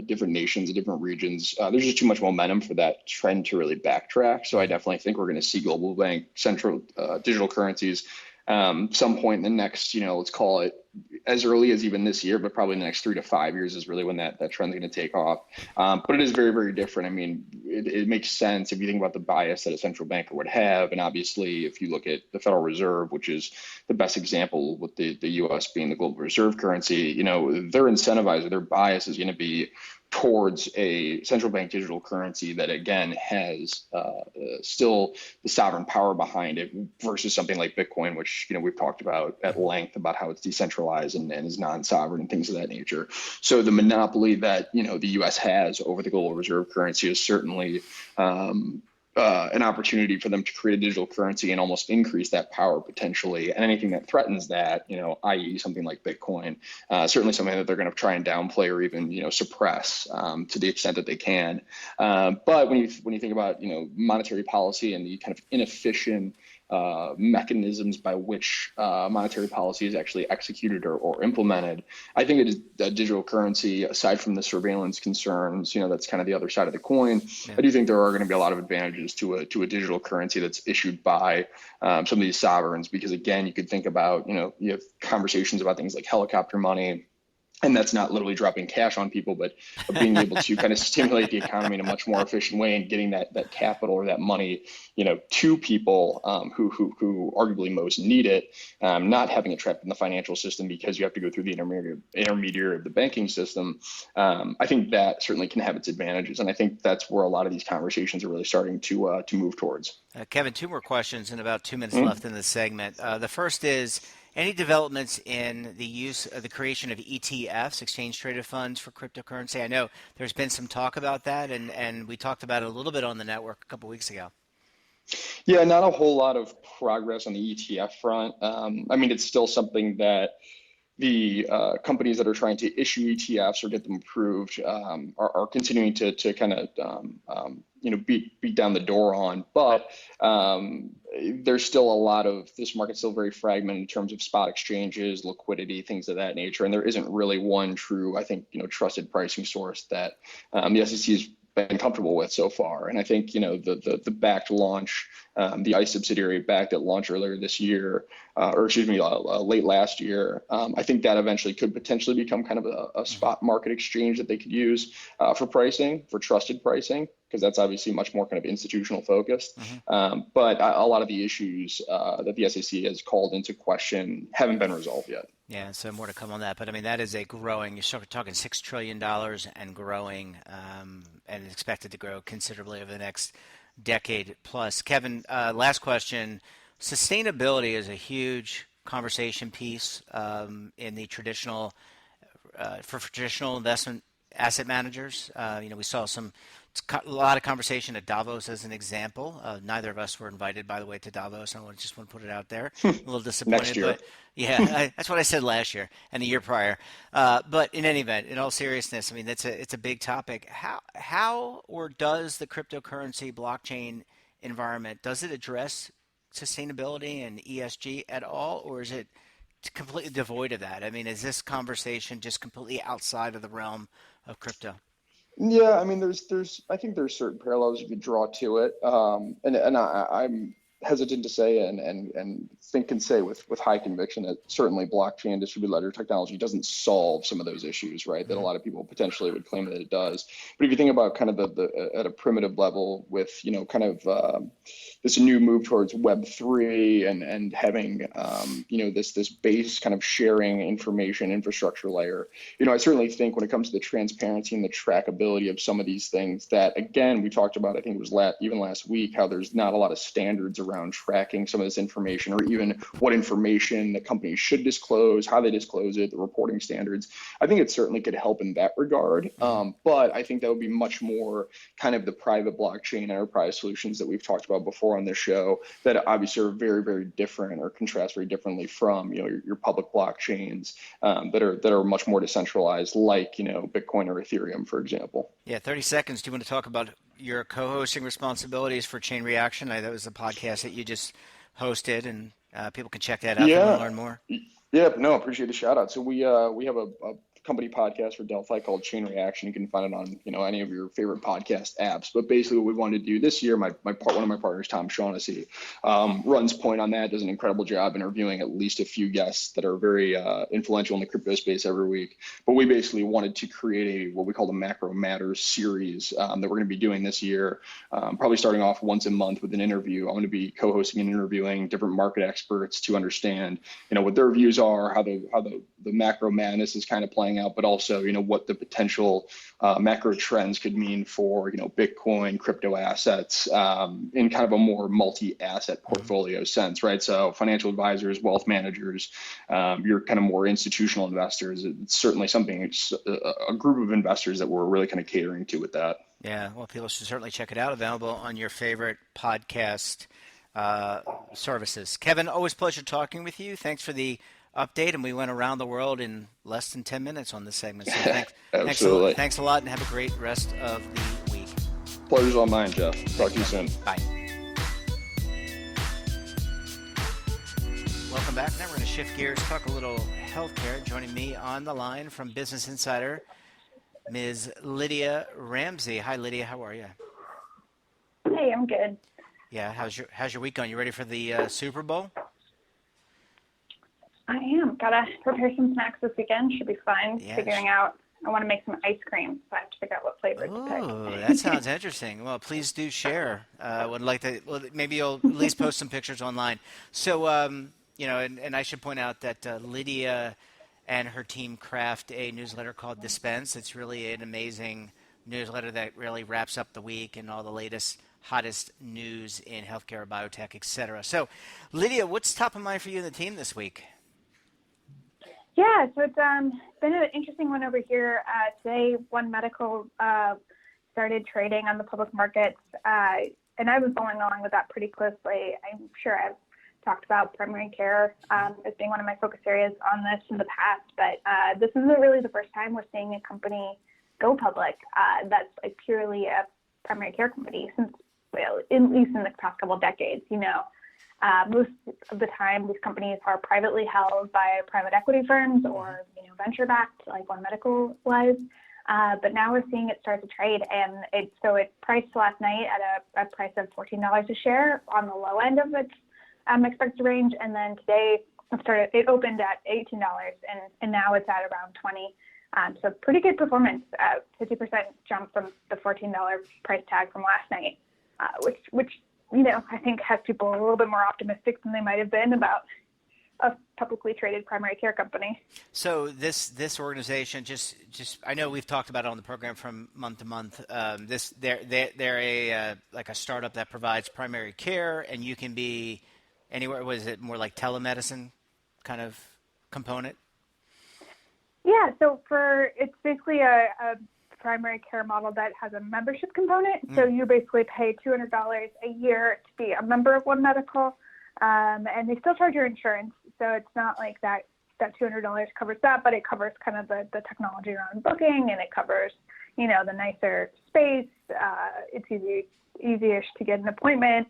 different nations and different regions, there's just too much momentum for that trend to really backtrack. So I definitely think we're going to see global bank central digital currencies some point in the next, let's call it as early as even this year, but probably in the next 3 to 5 years is really when that trend's going to take off. But it is very, very different. I mean, it makes sense if you think about the bias that a central banker would have. And obviously, if you look at the Federal Reserve, which is the best example with the U.S. being the global reserve currency, they're incentivized, their bias is going to be towards a central bank digital currency that, again, has still the sovereign power behind it versus something like Bitcoin, which, we've talked about at length about how it's decentralized and is non-sovereign and things of that nature. So the monopoly that, the U.S. has over the global reserve currency is certainly an opportunity for them to create a digital currency and almost increase that power potentially. And anything that threatens that, i.e. something like Bitcoin, certainly something that they're going to try and downplay or even, suppress to the extent that they can. But when you think about, monetary policy and the kind of inefficient mechanisms by which monetary policy is actually executed or implemented, I think it is a digital currency, aside from the surveillance concerns, that's kind of the other side of the coin. Yeah. I do think there are going to be a lot of advantages to a digital currency that's issued by some of these sovereigns, because again, you could think about, you have conversations about things like helicopter money. And that's not literally dropping cash on people, but being able to kind of stimulate the economy in a much more efficient way and getting that capital or that money, to people who arguably most need it, not having it trapped in the financial system because you have to go through the intermediary of the banking system. I think that certainly can have its advantages, and I think that's where a lot of these conversations are really starting to move towards. Kevin, 2 more questions and about 2 minutes left in this segment. The first is, any developments in the use of the creation of ETFs, exchange traded funds, for cryptocurrency? I know there's been some talk about that, and we talked about it a little bit on the network a couple weeks ago. Yeah, not a whole lot of progress on the ETF front. I mean, it's still something that the companies that are trying to issue ETFs or get them approved are continuing to kind of beat down the door on. But there's still a lot of, this market's still very fragmented in terms of spot exchanges, liquidity, things of that nature. And there isn't really one true, I think, trusted pricing source that the SEC has been comfortable with so far. And I think, the backed launch, the ICE subsidiary backed that launched earlier this year, late last year, I think that eventually could potentially become kind of a spot market exchange that they could use for pricing, for trusted pricing, because that's obviously much more kind of institutional focused. But a lot of the issues that the SEC has called into question haven't been resolved yet. Yeah, so more to come on that. But I mean, that is a growing, you're talking $6 trillion and growing, and expected to grow considerably over the next decade plus. Kevin, last question. Sustainability is a huge conversation piece in the traditional, for traditional investment asset managers. We saw a lot of conversation at Davos as an example. Neither of us were invited, by the way, to Davos. I just want to put it out there. A little disappointed. Next year. But yeah, that's what I said last year and the year prior. But in any event, in all seriousness, I mean, it's a big topic. How or does the cryptocurrency blockchain environment, does it address sustainability and ESG at all, or is it completely devoid of that? I mean, is this conversation just completely outside of the realm of crypto? Yeah, I mean, I think there's certain parallels you could draw to it, I'm hesitant to say and think and say with high conviction that certainly blockchain distributed ledger technology doesn't solve some of those issues, right? That a lot of people potentially would claim that it does. But if you think about kind of the at a primitive level with kind of this new move towards Web3 and having this base kind of sharing information infrastructure layer, I certainly think when it comes to the transparency and the trackability of some of these things that, again, we talked about, I think it was even last week, how there's not a lot of standards around tracking some of this information, or even what information that companies should disclose, how they disclose it, the reporting standards. I think it certainly could help in that regard. But I think that would be much more kind of the private blockchain enterprise solutions that we've talked about before on this show that obviously are very, very different or contrast very differently from, your public blockchains that are much more decentralized, like, Bitcoin or Ethereum, for example. Yeah, 30 seconds. Do you want to talk about your co-hosting responsibilities for Chain Reaction? That was a podcast that you just hosted, and people can check that out if they want to learn more. Yeah, no, appreciate the shout out. So we have a company podcast for Delphi called Chain Reaction. You can find it on any of your favorite podcast apps. But basically, what we wanted to do this year, one of my partners, Tom Shaughnessy, runs point on that. Does an incredible job interviewing at least a few guests that are very influential in the crypto space every week. But we basically wanted to create what we call the Macro Matters series that we're going to be doing this year. Probably starting off once a month with an interview. I'm going to be co-hosting and interviewing different market experts to understand what their views are, how the macro madness is kind of playing out, but also, what the potential macro trends could mean for, Bitcoin, crypto assets in kind of a more multi-asset portfolio sense, right? So financial advisors, wealth managers, your kind of more institutional investors, it's certainly a group of investors that we're really kind of catering to with that. Yeah, well, people should certainly check it out. Available on your favorite podcast services. Kevin, always a pleasure talking with you. Thanks for the update, and we went around the world in less than 10 minutes on this segment. So Absolutely. Thanks a lot, and have a great rest of the week. Pleasure's all mine, Jeff. Talk to you soon. Bye. Welcome back. Now we're going to shift gears, talk a little healthcare. Joining me on the line from Business Insider, Ms. Lydia Ramsey. Hi, Lydia. How are you? Hey, I'm good. Yeah. How's your week going? You ready for the Super Bowl? I am. Gotta prepare some snacks this weekend. Should be fine. Yeah, Figuring out. I want to make some ice cream, so I have to figure out what flavor to pick. Oh, that sounds interesting. Well, please do share. Would like to. Well, maybe you'll at least post some pictures online. So, and I should point out that Lydia and her team craft a newsletter called Dispense. It's really an amazing newsletter that really wraps up the week and all the latest, hottest news in healthcare, biotech, etc. So, Lydia, what's top of mind for you and the team this week? Yeah, so it's been an interesting one over here. Today, One Medical started trading on the public markets, and I've been following along with that pretty closely. I'm sure I've talked about primary care as being one of my focus areas on this in the past, but this isn't really the first time we're seeing a company go public that's like purely a primary care company since, well, at least in the past couple of decades, most of the time, these companies are privately held by private equity firms or venture-backed, like One Medical was. But now we're seeing it start to trade, and it priced last night at a price of $14 a share on the low end of its expected range, and then today it opened at $18, and now it's at around $20. So pretty good performance, 50% jump from the $14 price tag from last night, which I think has people a little bit more optimistic than they might have been about a publicly traded primary care company. So this organization, just I know we've talked about it on the program from month to month. They're a like a startup that provides primary care, and you can be anywhere. Was it more like telemedicine kind of component? Yeah, so it's basically a primary care model that has a membership component. So you basically pay $200 a year to be a member of One Medical, and they still charge your insurance. So it's not like that $200 covers that, but it covers kind of the technology around booking, and it covers the nicer space. It's easier to get an appointment,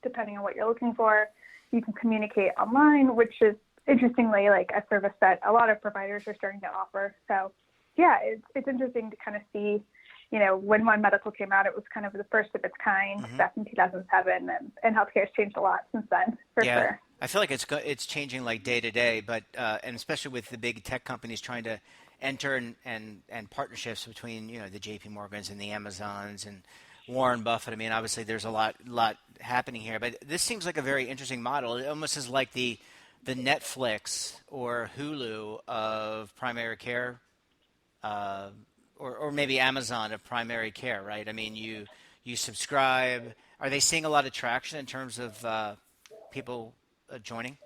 depending on what you're looking for. You can communicate online, which is interestingly like a service that a lot of providers are starting to offer. So yeah, it's interesting to kind of see, when One Medical came out, it was kind of the first of its kind back in 2007, and healthcare has changed a lot since then, for sure. I feel like it's changing like day to day, but and especially with the big tech companies trying to enter and partnerships between the JP Morgans and the Amazons and Warren Buffett. I mean, obviously there's a lot happening here, but this seems like a very interesting model. It almost is like the Netflix or Hulu of primary care, or maybe Amazon of primary care, right? I mean, you subscribe. Are they seeing a lot of traction in terms of people joining?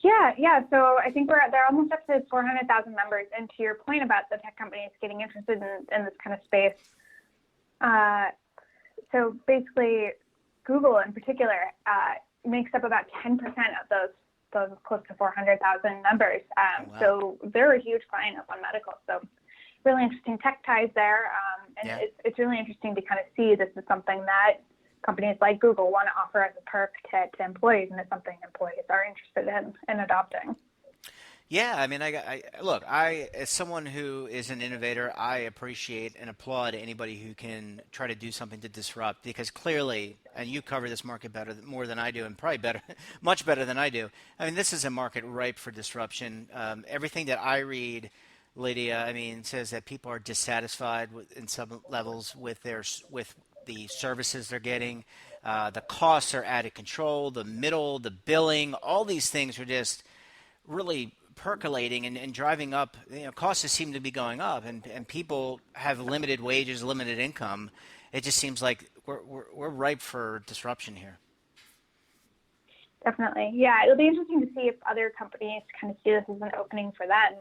Yeah. So I think they're almost up to 400,000 members. And to your point about the tech companies getting interested in this kind of space, so basically, Google in particular makes up about 10% of those close to 400,000 members. Wow. So they're a huge client of One Medical. So really interesting tech ties there. It's really interesting to kind of see this is something that companies like Google want to offer as a perk to employees, and it's something employees are interested in adopting. Yeah, I mean, I as someone who is an innovator, I appreciate and applaud anybody who can try to do something to disrupt, because clearly, and you cover this market more than I do, and probably much better than I do. I mean, this is a market ripe for disruption. Everything that I read, Lydia, I mean, says that people are dissatisfied in some levels with the services they're getting. The costs are out of control. The billing, all these things are just really percolating and driving up. Costs seem to be going up, and people have limited wages, limited income. It just seems like we're ripe for disruption here. Definitely. Yeah, it'll be interesting to see if other companies kind of see this as an opening for them.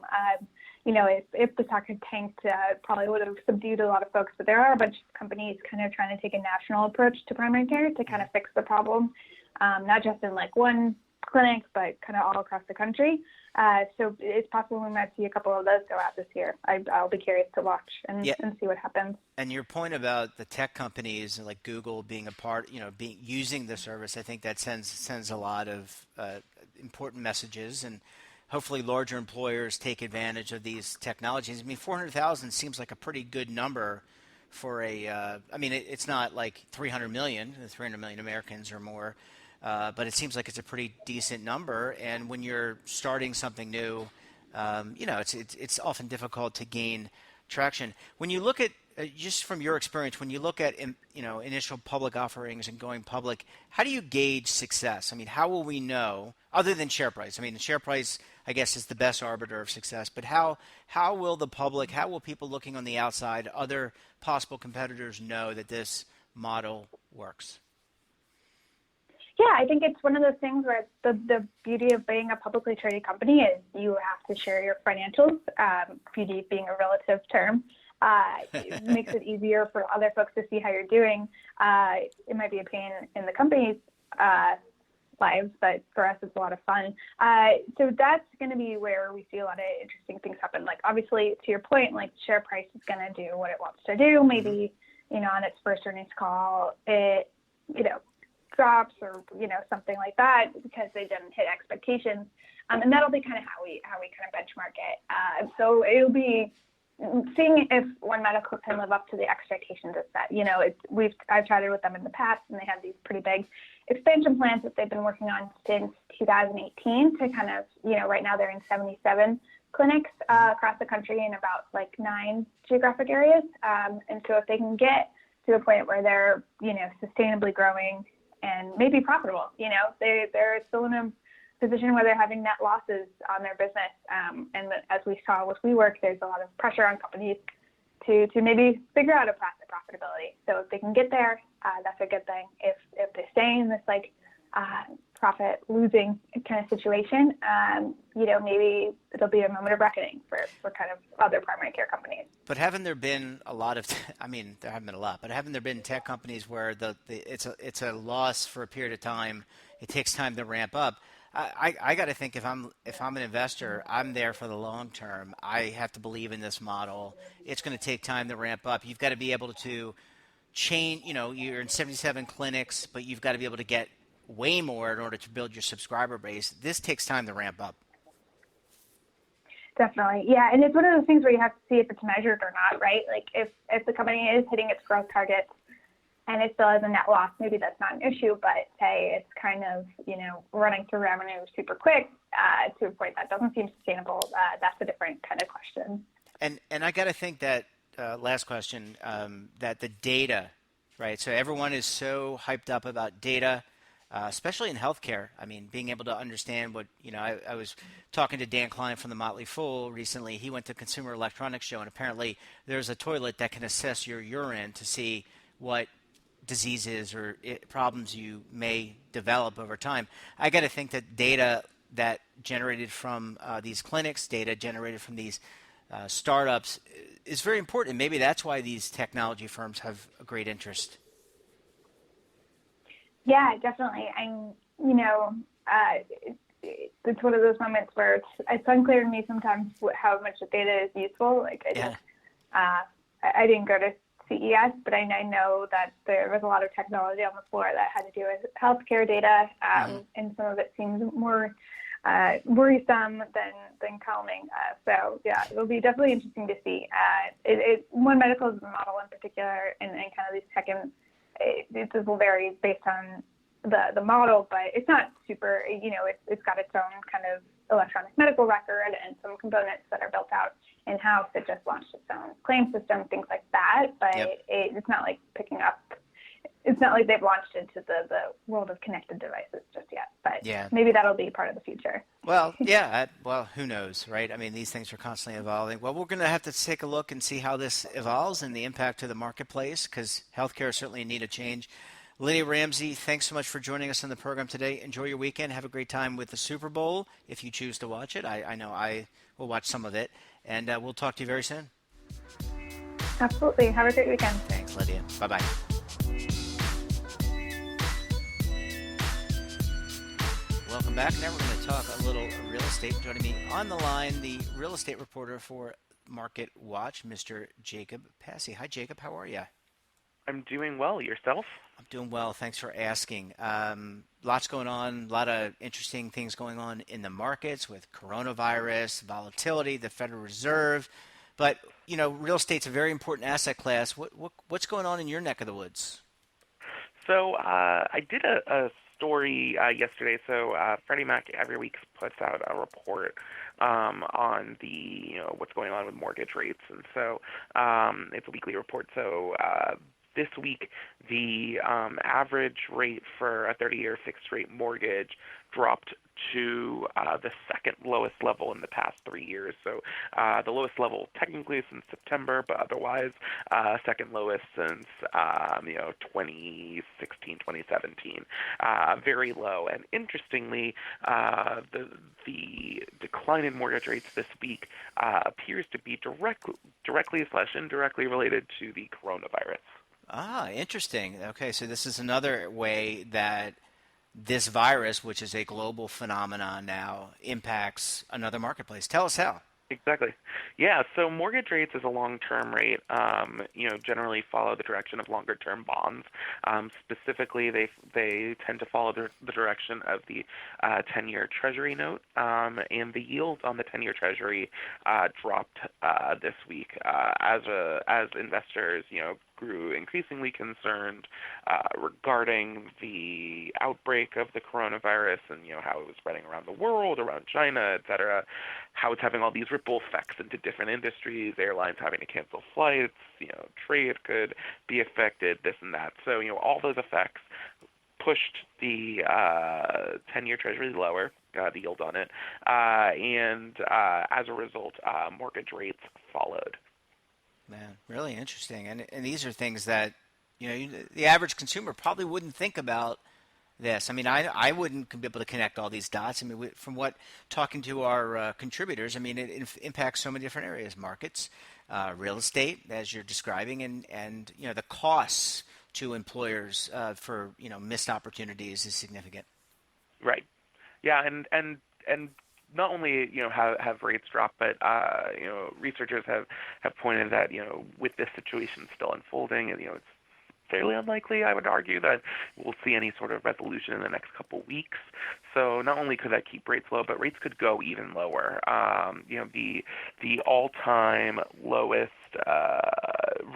If the stock had tanked, probably would have subdued a lot of folks, but there are a bunch of companies kind of trying to take a national approach to primary care to kind of fix the problem, not just in like one clinic, but kind of all across the country. So it's possible we might see a couple of those go out this year. I'll be curious to watch and see what happens. And your point about the tech companies like Google being a part, using the service, I think that sends a lot of important messages, and hopefully larger employers take advantage of these technologies. I mean, 400,000 seems like a pretty good number for it's not like 300 million Americans or more. But it seems like it's a pretty decent number, and when you're starting something new, it's often difficult to gain traction. When you look at just from your experience, when you look at initial public offerings and going public, how do you gauge success? I mean, how will we know, other than share price? I mean, the share price, I guess, is the best arbiter of success. But how will the public, how will people looking on the outside, other possible competitors, know that this model works? Yeah, I think it's one of those things where the beauty of being a publicly traded company is you have to share your financials, beauty being a relative term. It makes it easier for other folks to see how you're doing. It might be a pain in the company's lives, but for us, it's a lot of fun. So that's going to be where we see a lot of interesting things happen. Like, obviously, to your point, like, share price is going to do what it wants to do. Maybe, on its first earnings call, it, drops or something like that because they didn't hit expectations, and that'll be kind of how we kind of benchmark it. So it'll be seeing if One Medical can live up to the expectations it's set. I've chatted with them in the past, and they have these pretty big expansion plans that they've been working on since 2018 to kind of right now they're in 77 clinics across the country in about like 9 geographic areas, and so if they can get to a point where they're sustainably growing and maybe profitable. They're still in a position where they're having net losses on their business. And as we saw with WeWork, there's a lot of pressure on companies to maybe figure out a path to profitability. So if they can get there, that's a good thing. If they stay in this profit losing kind of situation, maybe it'll be a moment of reckoning for kind of other primary care companies. But haven't there been a lot of, there haven't been a lot, but haven't there been tech companies where it's a loss for a period of time? It takes time to ramp up. I got to think if I'm an investor, I'm there for the long term. I have to believe in this model. It's going to take time to ramp up. You've got to be able to change. You're in 77 clinics, but you've got to be able to get way more in order to build your subscriber base. This takes time to ramp up. Definitely. Yeah. And it's one of those things where you have to see if it's measured or not, right? Like if the company is hitting its growth targets and it still has a net loss, maybe that's not an issue, but say it's kind of, running through revenue super quick to a point that doesn't seem sustainable, that's a different kind of question. And I got to think that, last question, that the data, right? So everyone is so hyped up about data, especially in healthcare. I mean, being able to understand what, I was talking to Dan Klein from the Motley Fool recently. He went to Consumer Electronics Show, and apparently there's a toilet that can assess your urine to see what diseases or problems you may develop over time. I got to think that data that generated from these clinics, data generated from these startups is very important. Maybe that's why these technology firms have a great interest. Yeah, definitely. And, it's one of those moments where it's unclear to me sometimes how much the data is useful. Like I didn't go to CES, but I know that there was a lot of technology on the floor that had to do with healthcare data, and some of it seems more worrisome than calming. So yeah, it'll be definitely interesting to see. One Medical is the model in particular, and kind of these tech, and this will vary based on the model, but it's not super. It's got its own kind of electronic medical record and some components that are built out in-house. It just launched its own claim system, things like that. But it's not like picking up. It's not like they've launched into the world of connected devices just yet. But maybe that'll be part of the future. Well, who knows, right? I mean, these things are constantly evolving. Well, we're going to have to take a look and see how this evolves and the impact to the marketplace, because healthcare is certainly in need of change. Lydia Ramsey, thanks so much for joining us on the program today. Enjoy your weekend. Have a great time with the Super Bowl if you choose to watch it. I know I will watch some of it, and we'll talk to you very soon. Absolutely. Have a great weekend. Thanks, Lydia. Bye-bye. Welcome back. Now we're going to talk a little real estate. Joining me on the line, the real estate reporter for Market Watch, Mr. Jacob Passy. Hi, Jacob. How are you? I'm doing well. Yourself? I'm doing well. Thanks for asking. Lots going on. A lot of interesting things going on in the markets with coronavirus, volatility, the Federal Reserve. But, real estate's a very important asset class. What's going on in your neck of the woods? So I did a story yesterday. So Freddie Mac every week puts out a report on the what's going on with mortgage rates, and so it's a weekly report. So this week, the average rate for a 30-year fixed-rate mortgage dropped to the second lowest level in the past 3 years. So the lowest level technically since September, but otherwise second lowest since 2016, 2017. Very low. And interestingly, the decline in mortgage rates this week appears to be directly/indirectly related to the coronavirus. Ah, interesting. Okay, so this is another way that this virus, which is a global phenomenon now, impacts another marketplace. Tell us how. Exactly. Yeah, so mortgage rates as a long-term rate, generally follow the direction of longer-term bonds. Specifically, they tend to follow the direction of the 10-year Treasury note, and the yield on the 10-year Treasury dropped this week as investors, grew increasingly concerned regarding the outbreak of the coronavirus and how it was spreading around the world, around China, et cetera, how it's having all these ripple effects into different industries, airlines having to cancel flights, trade could be affected, this and that. So all those effects pushed the 10-year Treasury lower, the yield on it, and as a result, mortgage rates followed. Man, really interesting. And these are things that, the average consumer probably wouldn't think about this. I mean, I wouldn't be able to connect all these dots. I mean, from talking to our contributors, I mean, it impacts so many different areas, markets, real estate, as you're describing, and the costs to employers for, missed opportunities is significant. Right. Yeah, and not only have rates dropped, but researchers have pointed that with this situation still unfolding, and it's fairly unlikely, I would argue, that we'll see any sort of resolution in the next couple weeks. So not only could that keep rates low, but rates could go even lower. The all-time lowest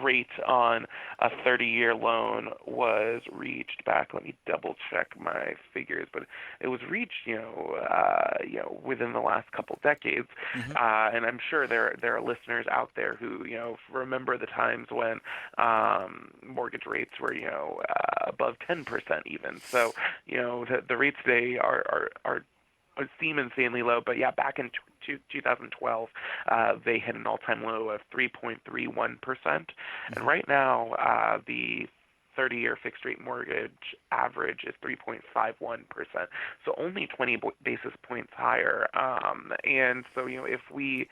rate on a 30-year loan was reached back. Let me double check my figures, but it was reached, within the last couple decades. And I'm sure there are listeners out there who, remember the times when mortgage rates were, above 10% even. So, the rates today are seem insanely low, but yeah, back in 2012, they hit an all-time low of 3.31%, and right now the 30-year fixed-rate mortgage average is 3.51%, so only 20 basis points higher. And so, if we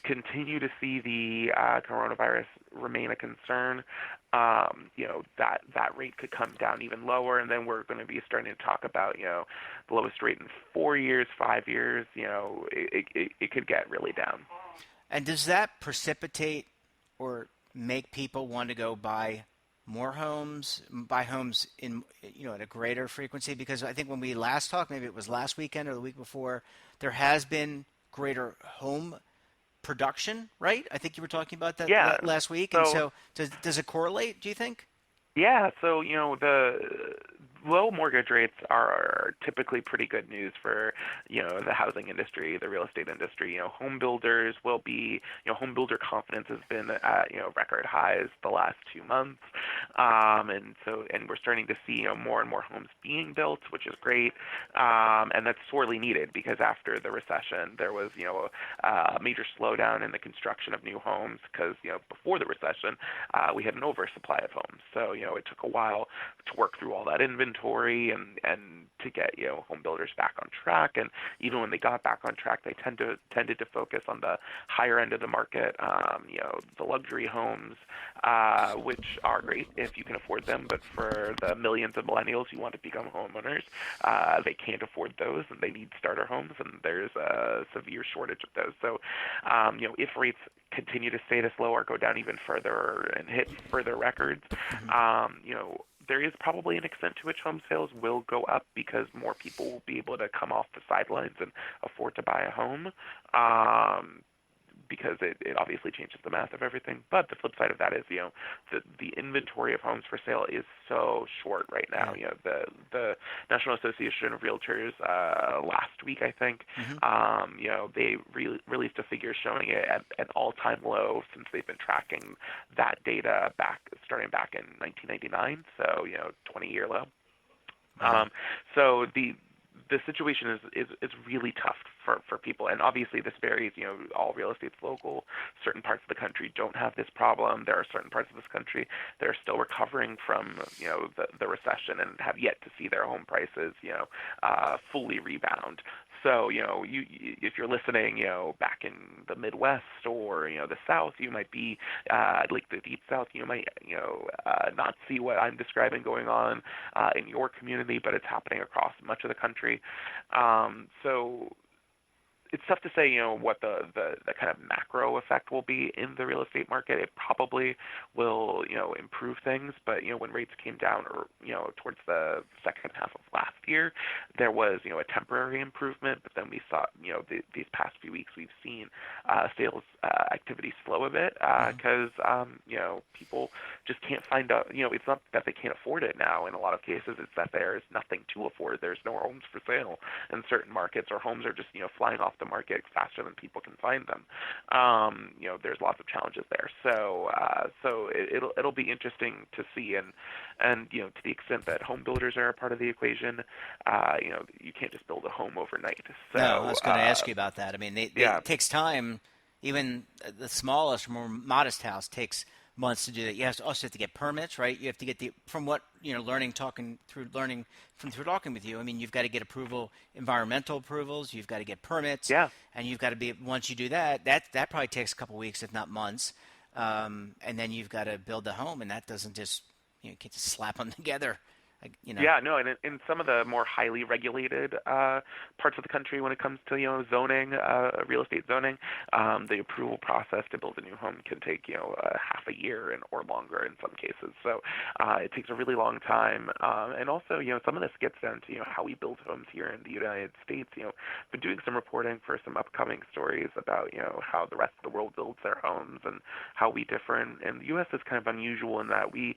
continue to see the coronavirus remain a concern, that rate could come down even lower, and then we're going to be starting to talk about, the lowest rate in 4 years, 5 years. It could get really down. And does that precipitate or make people want to go buy more homes, buy homes in, at a greater frequency? Because I think when we last talked, maybe it was last weekend or the week before, there has been greater home production, right? I think you were talking about that last week. And so does it correlate, do you think? Yeah, so the low mortgage rates are typically pretty good news for the housing industry, the real estate industry. Home builders will be, home builder confidence has been at record highs the last 2 months, and we're starting to see more and more homes being built, which is great, and that's sorely needed because after the recession there was a major slowdown in the construction of new homes because before the recession we had an oversupply of homes, so it took a while to work through all that inventory and to get home builders back on track. And even when they got back on track, they tended to focus on the higher end of the market, the luxury homes, which are great if you can afford them, but for the millions of millennials who want to become homeowners, they can't afford those and they need starter homes, and there's a severe shortage of those. So if rates continue to stay this low or go down even further and hit further records, there is probably an extent to which home sales will go up because more people will be able to come off the sidelines and afford to buy a home, because it obviously changes the math of everything. But the flip side of that is, the inventory of homes for sale is so short right now. The National Association of Realtors last week, I think, they released a figure showing it at an all-time low since they've been tracking that data starting back in 1999. So 20-year low. So the situation is really tough for people, and obviously this varies. All real estate's local. Certain parts of the country don't have this problem. There are certain parts of this country that are still recovering from the recession and have yet to see their home prices fully rebound. So if you're listening back in the Midwest or the South, you might be like the Deep South. You might not see what I'm describing going on in your community, but it's happening across much of the country. So it's tough to say, what the kind of macro effect will be in the real estate market. It probably will, improve things. But, when rates came down or, towards the second half of last year, there was, a temporary improvement. But then we saw, these past few weeks, we've seen sales activity slow a bit because, people just can't find out, it's not that they can't afford it now. In a lot of cases, it's that there's nothing to afford. There's no homes for sale in certain markets, or homes are just, flying off the market faster than people can find them. There's lots of challenges there. So it'll be interesting to see, and to the extent that home builders are a part of the equation, you can't just build a home overnight. So, no, I was going to ask you about that. I mean, it takes time. Even the smallest, more modest house takes months to do that. You also have to get permits, right? You have to get from what talking with you. I mean, you've got to get environmental approvals. You've got to get permits. Yeah. And you've got to once you do that probably takes a couple weeks, if not months. And then you've got to build the home, and that doesn't just you can't just slap them together. Yeah, no, and in some of the more highly regulated parts of the country, when it comes to zoning, real estate zoning, the approval process to build a new home can take half a year or longer in some cases. So it takes a really long time, and also some of this gets down to how we build homes here in the United States. Been doing some reporting for some upcoming stories about how the rest of the world builds their homes and how we differ. And the U.S. is kind of unusual in that we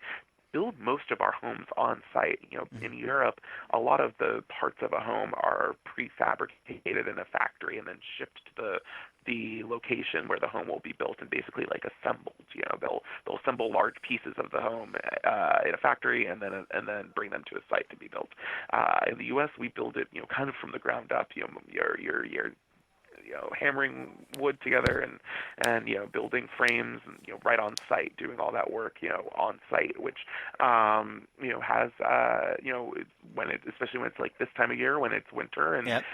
build most of our homes on site. In Europe, a lot of the parts of a home are prefabricated in a factory and then shipped to the location where the home will be built and basically like assembled. They'll assemble large pieces of the home in a factory and then bring them to a site to be built. In the U.S., we build it kind of from the ground up. You're hammering wood together and building frames and right on site, doing all that work on site, which has especially when it's like this time of year when it's winter and Yep.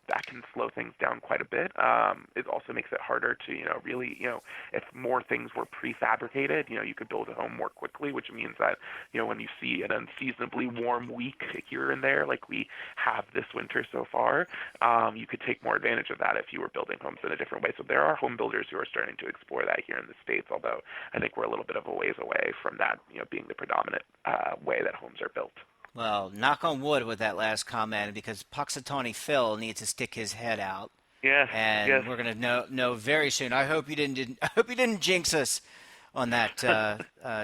That can slow things down quite a bit. It also makes it harder to really if more things were prefabricated, you could build a home more quickly, which means that when you see an unseasonably warm week here and there like we have this winter so far, you could take more advantage of that if you were building homes in a different way. So there are home builders who are starting to explore that here in the States, although I think we're a little bit of a ways away from that being the predominant way that homes are built. Well, knock on wood with that last comment, because Puxatawny Phil needs to stick his head out. Yes, And yes. we're going to know very soon. I hope you didn't jinx us on that,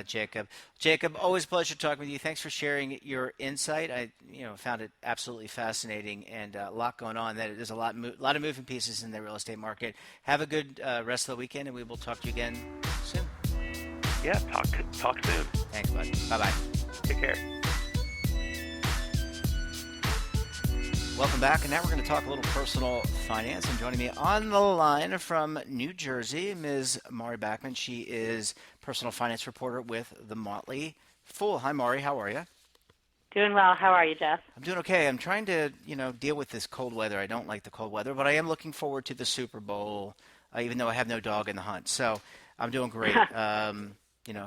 Jacob. Jacob, always a pleasure talking with you. Thanks for sharing your insight. I found it absolutely fascinating and a lot going on. There's a lot of moving pieces in the real estate market. Have a good rest of the weekend, and we will talk to you again soon. Yeah, talk soon. Thanks, bud. Bye-bye. Take care. Welcome back, and now we're going to talk a little personal finance. And joining me on the line from New Jersey, Ms. Mari Backman. She is personal finance reporter with The Motley Fool. Hi, Mari. How are you? Doing well. How are you, Jeff? I'm doing okay. I'm trying to, deal with this cold weather. I don't like the cold weather, but I am looking forward to the Super Bowl, even though I have no dog in the hunt. So I'm doing great.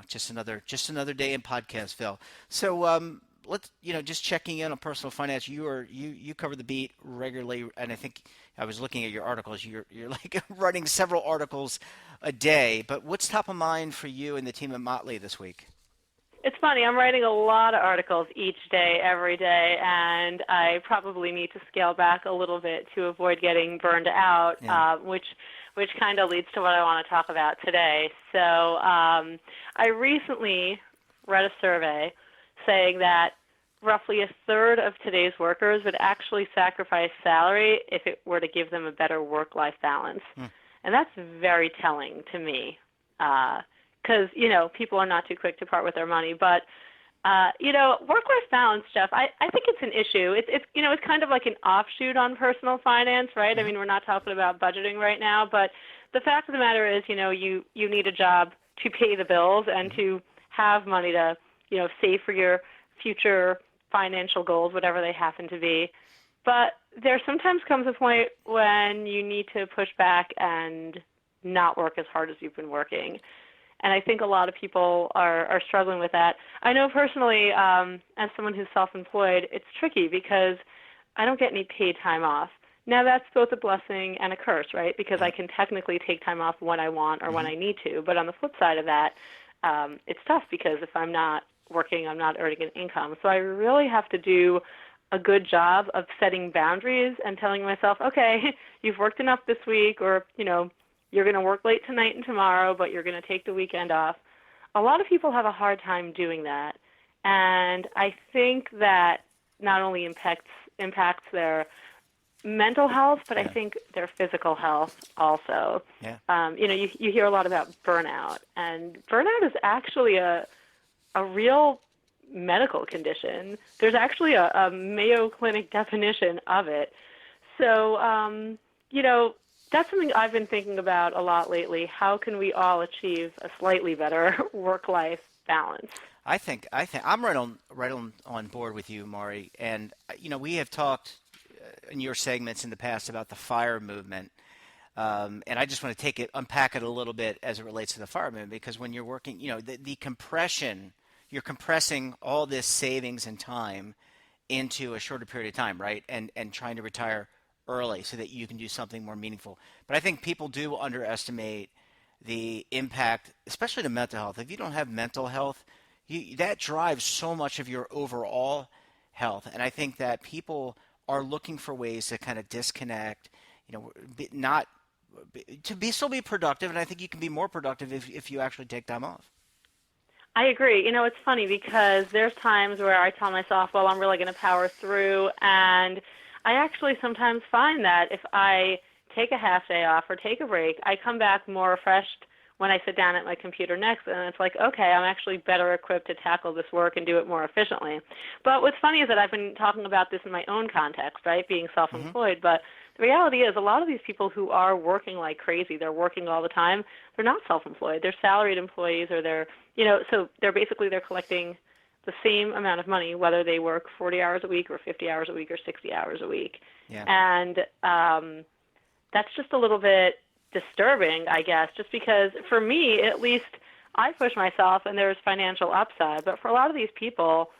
Just another day in Podcastville. So let's, just checking in on personal finance. You cover the beat regularly, and I think I was looking at your articles. You're like running several articles a day. But what's top of mind for you and the team at Motley this week? It's funny. I'm writing a lot of articles each day, every day, and I probably need to scale back a little bit to avoid getting burned out, which kind of leads to what I want to talk about today. So I recently read a survey saying that roughly a third of today's workers would actually sacrifice salary if it were to give them a better work-life balance. And that's very telling to me because, people are not too quick to part with their money. But, work-life balance, Jeff, I think it's an issue. It's kind of like an offshoot on personal finance, right? I mean, we're not talking about budgeting right now, but the fact of the matter is, you need a job to pay the bills and to have money to, save for your future financial goals, whatever they happen to be. But there sometimes comes a point when you need to push back and not work as hard as you've been working. And I think a lot of people are struggling with that. I know personally, as someone who's self-employed, it's tricky because I don't get any paid time off. Now, that's both a blessing and a curse, right? Because I can technically take time off when I want or when I need to. But on the flip side of that, it's tough because if I'm not working, I'm not earning an income. So I really have to do a good job of setting boundaries and telling myself, okay, you've worked enough this week, or, you're going to work late tonight and tomorrow, but you're going to take the weekend off. A lot of people have a hard time doing that. And I think that not only impacts their mental health, but I think their physical health also. Yeah. You hear a lot about burnout, and burnout is actually a real medical condition. There's actually a Mayo Clinic definition of it. So, that's something I've been thinking about a lot lately. How can we all achieve a slightly better work-life balance? I think I'm right on board with you, Mari. And we have talked in your segments in the past about the FIRE movement, and I just want to unpack it a little bit as it relates to the FIRE movement, because when you're working, the compression you're compressing all this savings and time into a shorter period of time, right? And trying to retire early so that you can do something more meaningful. But I think people do underestimate the impact, especially to mental health. If you don't have mental health, that drives so much of your overall health. And I think that people are looking for ways to kind of disconnect, not to still be productive. And I think you can be more productive if you actually take time off. I agree. It's funny because there's times where I tell myself, well, I'm really going to power through. And I actually sometimes find that if I take a half day off or take a break, I come back more refreshed when I sit down at my computer next. And it's like, okay, I'm actually better equipped to tackle this work and do it more efficiently. But what's funny is that I've been talking about this in my own context, right, being self-employed. But the reality is a lot of these people who are working like crazy, they're working all the time, they're not self-employed. They're salaried employees, or they're they're collecting the same amount of money, whether they work 40 hours a week or 50 hours a week or 60 hours a week. Yeah. And that's just a little bit disturbing, I guess, just because for me, at least, I push myself and there's financial upside. But for a lot of these people,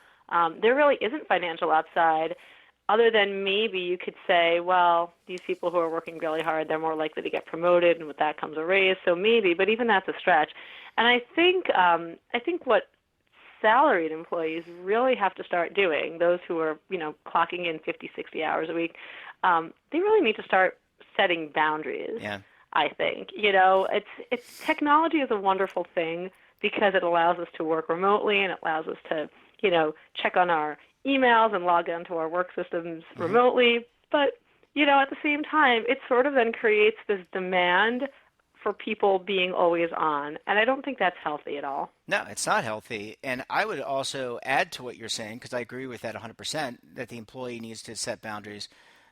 there really isn't financial upside, other than maybe you could say, well, these people who are working really hard, they're more likely to get promoted, and with that comes a raise. So maybe, but even that's a stretch. And I think what salaried employees really have to start doing, those who are, clocking in 50, 60 hours a week, they really need to start setting boundaries. Yeah. I think, it's technology is a wonderful thing because it allows us to work remotely, and it allows us to, check on our emails and log into our work systems remotely. But, at the same time, it sort of then creates this demand for people being always on. And I don't think that's healthy at all. No, it's not healthy. And I would also add to what you're saying, because I agree with that 100%, that the employee needs to set boundaries.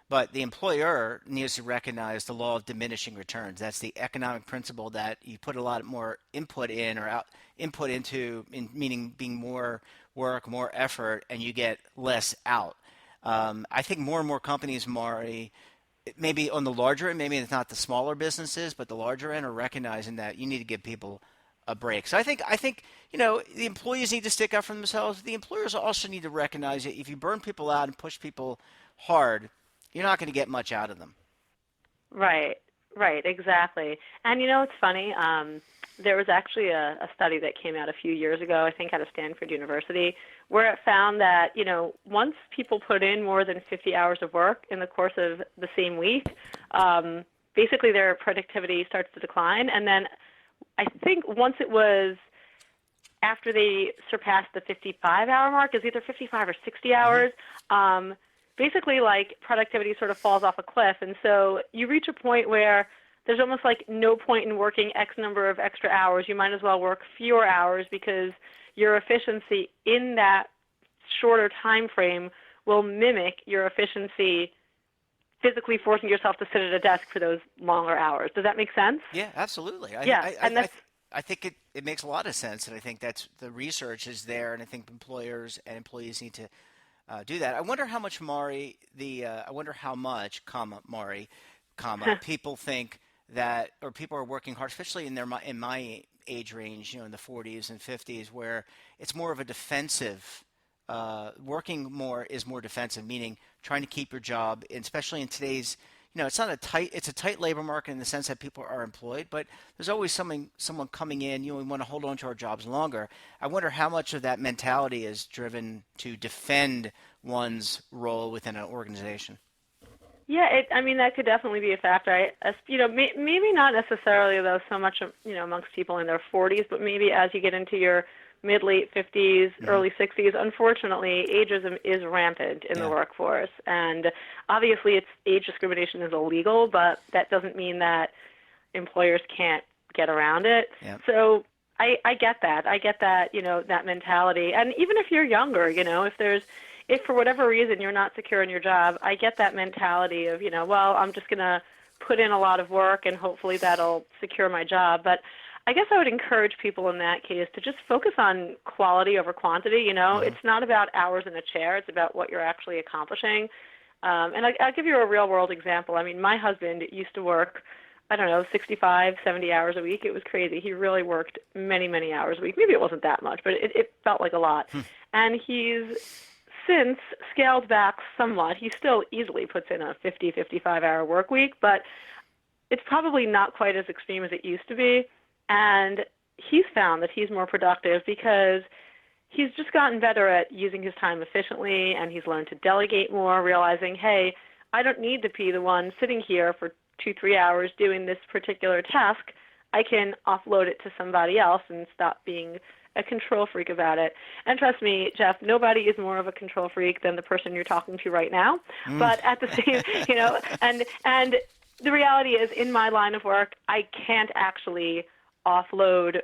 But the employer needs to recognize the law of diminishing returns. That's the economic principle that you put a lot more input in or input into, meaning being more work, more effort, and you get less out. I think more and more companies, Mari, maybe on the larger end, maybe it's not the smaller businesses, but the larger end are recognizing that you need to give people a break. So I think the employees need to stick up for themselves. The employers also need to recognize that if you burn people out and push people hard, you're not going to get much out of them. Right, exactly. And it's funny, there was actually a study that came out a few years ago, I think out of Stanford University, where it found that, once people put in more than 50 hours of work in the course of the same week, basically their productivity starts to decline. And then I think once it was after they surpassed the 55-hour mark, is either 55 or 60 hours, basically, like, productivity sort of falls off a cliff. And so you reach a point where there's almost like no point in working X number of extra hours. You might as well work fewer hours because your efficiency in that shorter time frame will mimic your efficiency physically forcing yourself to sit at a desk for those longer hours. Does that make sense? Yeah, absolutely. I think it makes a lot of sense, and I think that's the research is there, and I think employers and employees need to do that. I wonder how much, Mari, people think that, or people are working hard, especially in my age range, in the 40s and 50s, where it's more of a defensive. Working more is more defensive, meaning trying to keep your job, and especially in today's. It's a tight labor market in the sense that people are employed, but there's always someone coming in. We want to hold on to our jobs longer. I wonder how much of that mentality is driven to defend one's role within an organization. Yeah, that could definitely be a factor. Maybe not necessarily though so much, amongst people in their 40s, but maybe as you get into your mid-late 50s, early 60s, unfortunately, ageism is rampant in the workforce. And obviously, age discrimination is illegal, but that doesn't mean that employers can't get around it. Yeah. So I get that. I get that, that mentality. And even if you're younger, if for whatever reason you're not secure in your job, I get that mentality of, well, I'm just going to put in a lot of work and hopefully that'll secure my job. But I guess I would encourage people in that case to just focus on quality over quantity. It's not about hours in a chair. It's about what you're actually accomplishing. And I'll give you a real-world example. My husband used to work I don't know, 65, 70 hours a week. It was crazy. He really worked many, many hours a week. Maybe it wasn't that much, but it felt like a lot. And he's since scaled back somewhat. He still easily puts in a 50, 55-hour work week, but it's probably not quite as extreme as it used to be. And he's found that he's more productive because he's just gotten better at using his time efficiently, and he's learned to delegate more, realizing, hey, I don't need to be the one sitting here for 2-3 hours doing this particular task. I can offload it to somebody else and stop being a control freak about it. And trust me, Jeff, nobody is more of a control freak than the person you're talking to right now. But at the same, and the reality is, in my line of work, I can't actually offload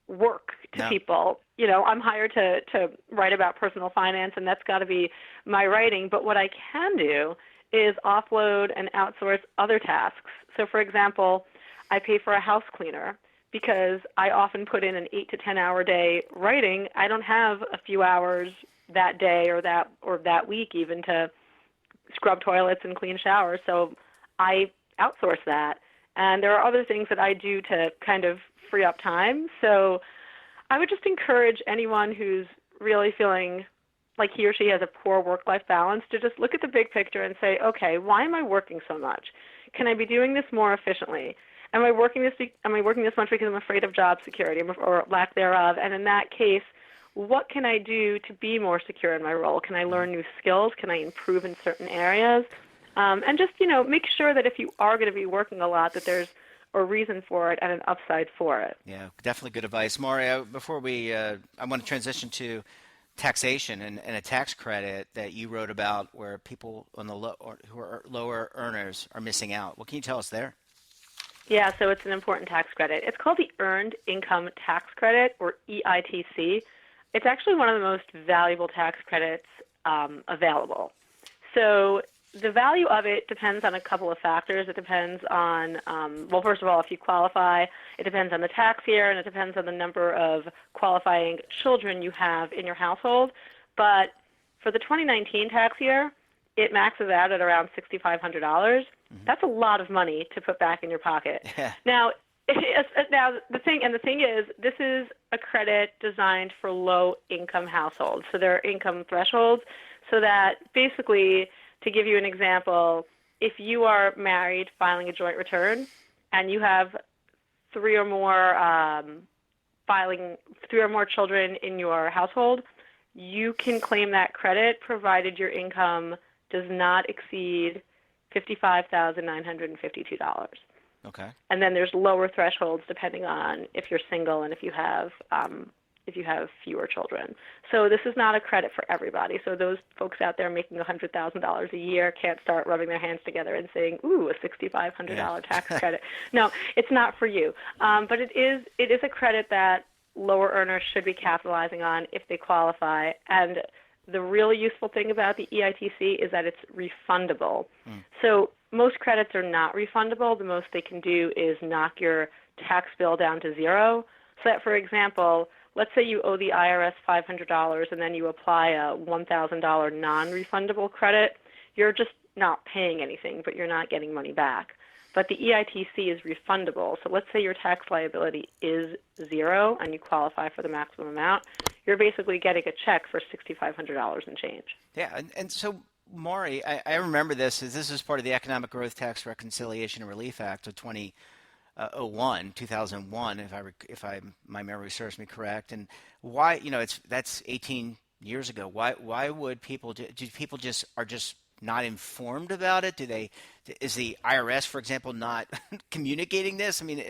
work to people. I'm hired to write about personal finance, and that's got to be my writing. But what I can do is offload and outsource other tasks. So, for example, I pay for a house cleaner because I often put in an 8 to 10 hour day writing. I don't have a few hours that day or that week even to scrub toilets and clean showers. So I outsource that. And there are other things that I do to kind of free up time. So I would just encourage anyone who's really feeling like he or she has a poor work-life balance to just look at the big picture and say, okay, why am I working so much? Can I be doing this more efficiently? Am I working this much because I'm afraid of job security or lack thereof? And in that case, what can I do to be more secure in my role? Can I learn new skills? Can I improve in certain areas? And just, make sure that if you are going to be working a lot, that there's a reason for it and an upside for it. Yeah, definitely good advice. Maury, before I want to transition to taxation and a tax credit that you wrote about where people on who are lower earners are missing out. What can you tell us there? Yeah, so it's an important tax credit. It's called the Earned Income Tax Credit, or EITC. It's actually one of the most valuable tax credits available. So the value of it depends on a couple of factors. It depends on, well, first of all, if you qualify. It depends on the tax year, and it depends on the number of qualifying children you have in your household. But for the 2019 tax year, it maxes out at around $6,500. That's a lot of money to put back in your pocket. Yeah. Now the thing is, this is a credit designed for low-income households. So there are income thresholds, so that basically, to give you an example, if you are married filing a joint return and you have three or more children in your household, you can claim that credit provided your income does not exceed $55,952. Okay. And then there's lower thresholds depending on if you're single and if you have fewer children. So this is not a credit for everybody. So those folks out there making $100,000 a year can't start rubbing their hands together and saying, "Ooh, a $6,500 tax credit." No, it's not for you. But it is a credit that lower earners should be capitalizing on if they qualify. And the really useful thing about the EITC is that it's refundable. So most credits are not refundable. The most they can do is knock your tax bill down to zero. So that, for example, let's say you owe the IRS $500 and then you apply a $1,000 non-refundable credit. You're just not paying anything, but you're not getting money back. But the EITC is refundable. So let's say your tax liability is zero and you qualify for the maximum amount. You're basically getting a check for $6,500 and change. Yeah, and so, Maury, I remember this is part of the Economic Growth Tax Reconciliation and Relief Act of 2001, if my memory serves me correct. And why, that's 18 years ago. Why would people do people just not informed about it? Is the IRS, for example, not communicating this? I mean,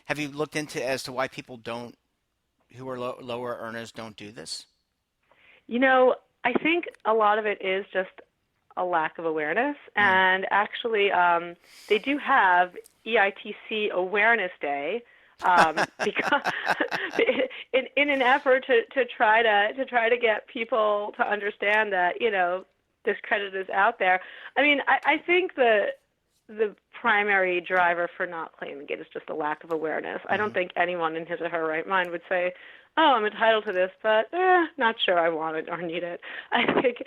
have you looked into as to why people who are lower earners don't do this? I think a lot of it is just a lack of awareness. And actually, they do have EITC Awareness Day because in an effort to try to get people to understand that this credit is out there. I mean, I think the primary driver for not claiming it is just a lack of awareness. I don't think anyone in his or her right mind would say, "Oh, I'm entitled to this, but not sure I want it or need it." I think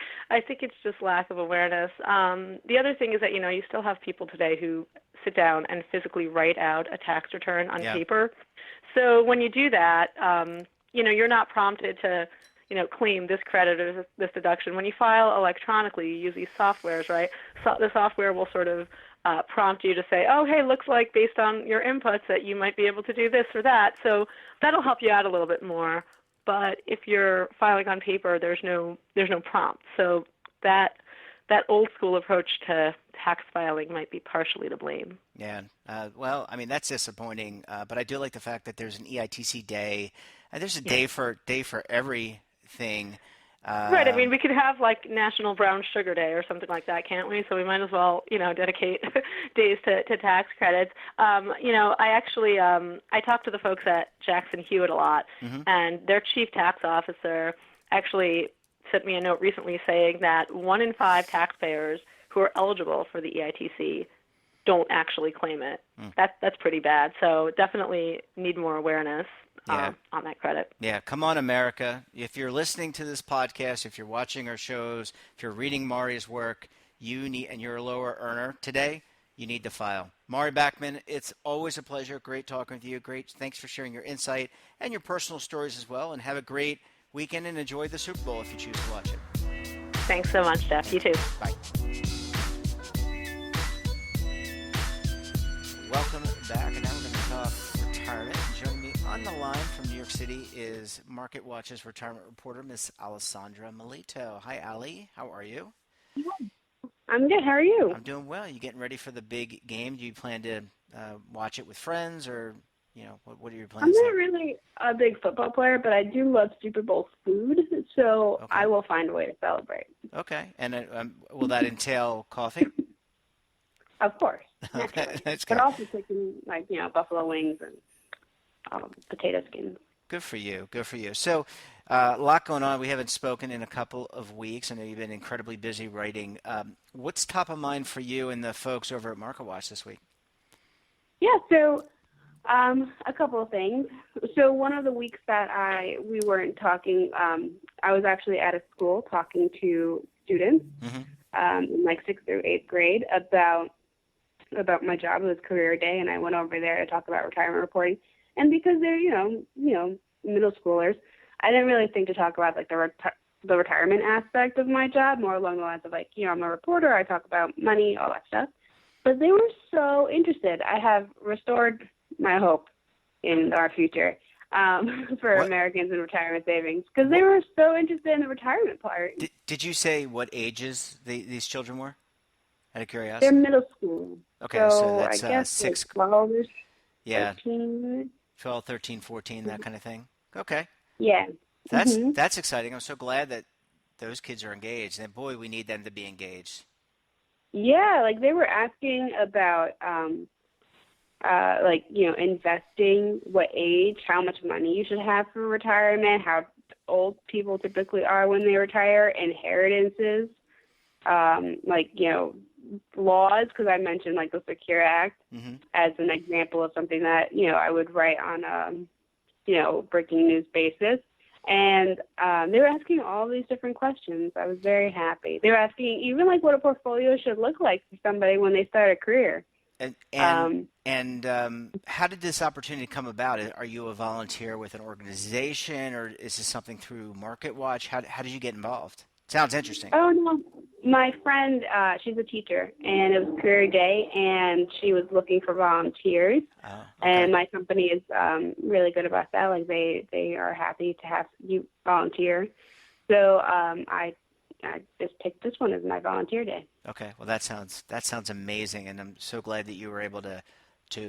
it's just lack of awareness. The other thing is that you still have people today who sit down and physically write out a tax return on Yeah. paper. So when you do that, you're not prompted to, claim this credit or this deduction. When you file electronically, you use these softwares, right? So the software will sort of prompt you to say, oh, hey, looks like based on your inputs that you might be able to do this or that. So that'll help you out a little bit more. But if you're filing on paper, there's no prompt. So that old school approach to tax filing might be partially to blame. Yeah. Well, I mean, that's disappointing. But I do like the fact that there's an EITC day, and there's a day for everything. Right. I mean, we could have like National Brown Sugar Day or something like that, can't we? So we might as well, dedicate days to tax credits. I actually I talked to the folks at Jackson Hewitt a lot, and their chief tax officer actually sent me a note recently saying that 1 in 5 taxpayers who are eligible for the EITC don't actually claim it. That's pretty bad. So definitely need more awareness on that credit. Yeah, come on, America. If you're listening to this podcast, if you're watching our shows, if you're reading Mari's work, and you're a lower earner today, you need to file. Mari Backman, it's always a pleasure. Great talking with you. Great. Thanks for sharing your insight and your personal stories as well. And have a great weekend and enjoy the Super Bowl if you choose to watch it. Thanks so much, Jeff. You too. Bye. Welcome back, and now we're going to talk retirement. Joining me on the line from New York City is Market Watch's retirement reporter, Miss Alessandra Melito. Hi, Ali. How are you? I'm good. How are you? I'm doing well. You getting ready for the big game? Do you plan to watch it with friends, or what are your plans? I'm not really a big football player, but I do love Super Bowl food, so Okay. I will find a way to celebrate. Okay, and will that entail coffee? Of course. Okay, that's good. But also taking buffalo wings and potato skins. Good for you. Good for you. So, a lot going on. We haven't spoken in a couple of weeks. I know you've been incredibly busy writing. What's top of mind for you and the folks over at Market Watch this week? Yeah, so a couple of things. So one of the weeks that we weren't talking, I was actually at a school talking to students in like 6th through 8th grade about my job. It was career day, and I went over there to talk about retirement reporting. And because they're middle schoolers, I didn't really think to talk about like the retirement aspect of my job, more along the lines of like, I'm a reporter, I talk about money, all that stuff. But they were so interested. I have restored my hope in our future for Americans in retirement savings, because they were so interested in the retirement part. Did you say what ages these children were? Out of curiosity. They're middle school. Okay, so that's I guess 6. Like 12, yeah. 13. 12, 13, 14, that kind of thing. Okay. Yeah. That's exciting. I'm so glad that those kids are engaged. And boy, we need them to be engaged. Yeah, like they were asking about investing, what age, how much money you should have for retirement, how old people typically are when they retire, inheritances, laws, because I mentioned like the Secure Act as an example of something that, I would write on a, breaking news basis. And they were asking all these different questions. I was very happy. They were asking even like what a portfolio should look like for somebody when they start a career. And how did this opportunity come about? Are you a volunteer with an organization, or is this something through Market Watch? How did you get involved? Sounds interesting. Oh, no. My friend, she's a teacher, and it was career day, and she was looking for volunteers. Okay. And my company is really good about that. Like they are happy to have you volunteer. So I just picked this one as my volunteer day. Okay, well that sounds amazing, and I'm so glad that you were able to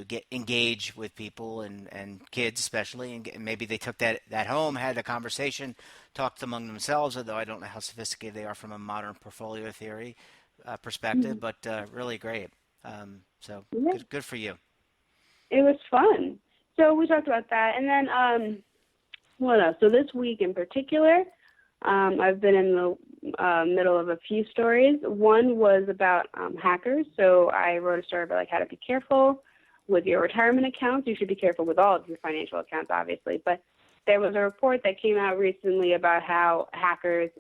get engaged with people and kids especially, and maybe they took that home, had a conversation, talked among themselves. Although I don't know how sophisticated they are from a modern portfolio theory perspective, but really great. So good for you. It was fun. So we talked about that, and then what else? So this week in particular, I've been in the middle of a few stories. One was about hackers. So I wrote a story about like how to be careful with your retirement accounts. You should be careful with all of your financial accounts, obviously. But there was a report that came out recently about how hackers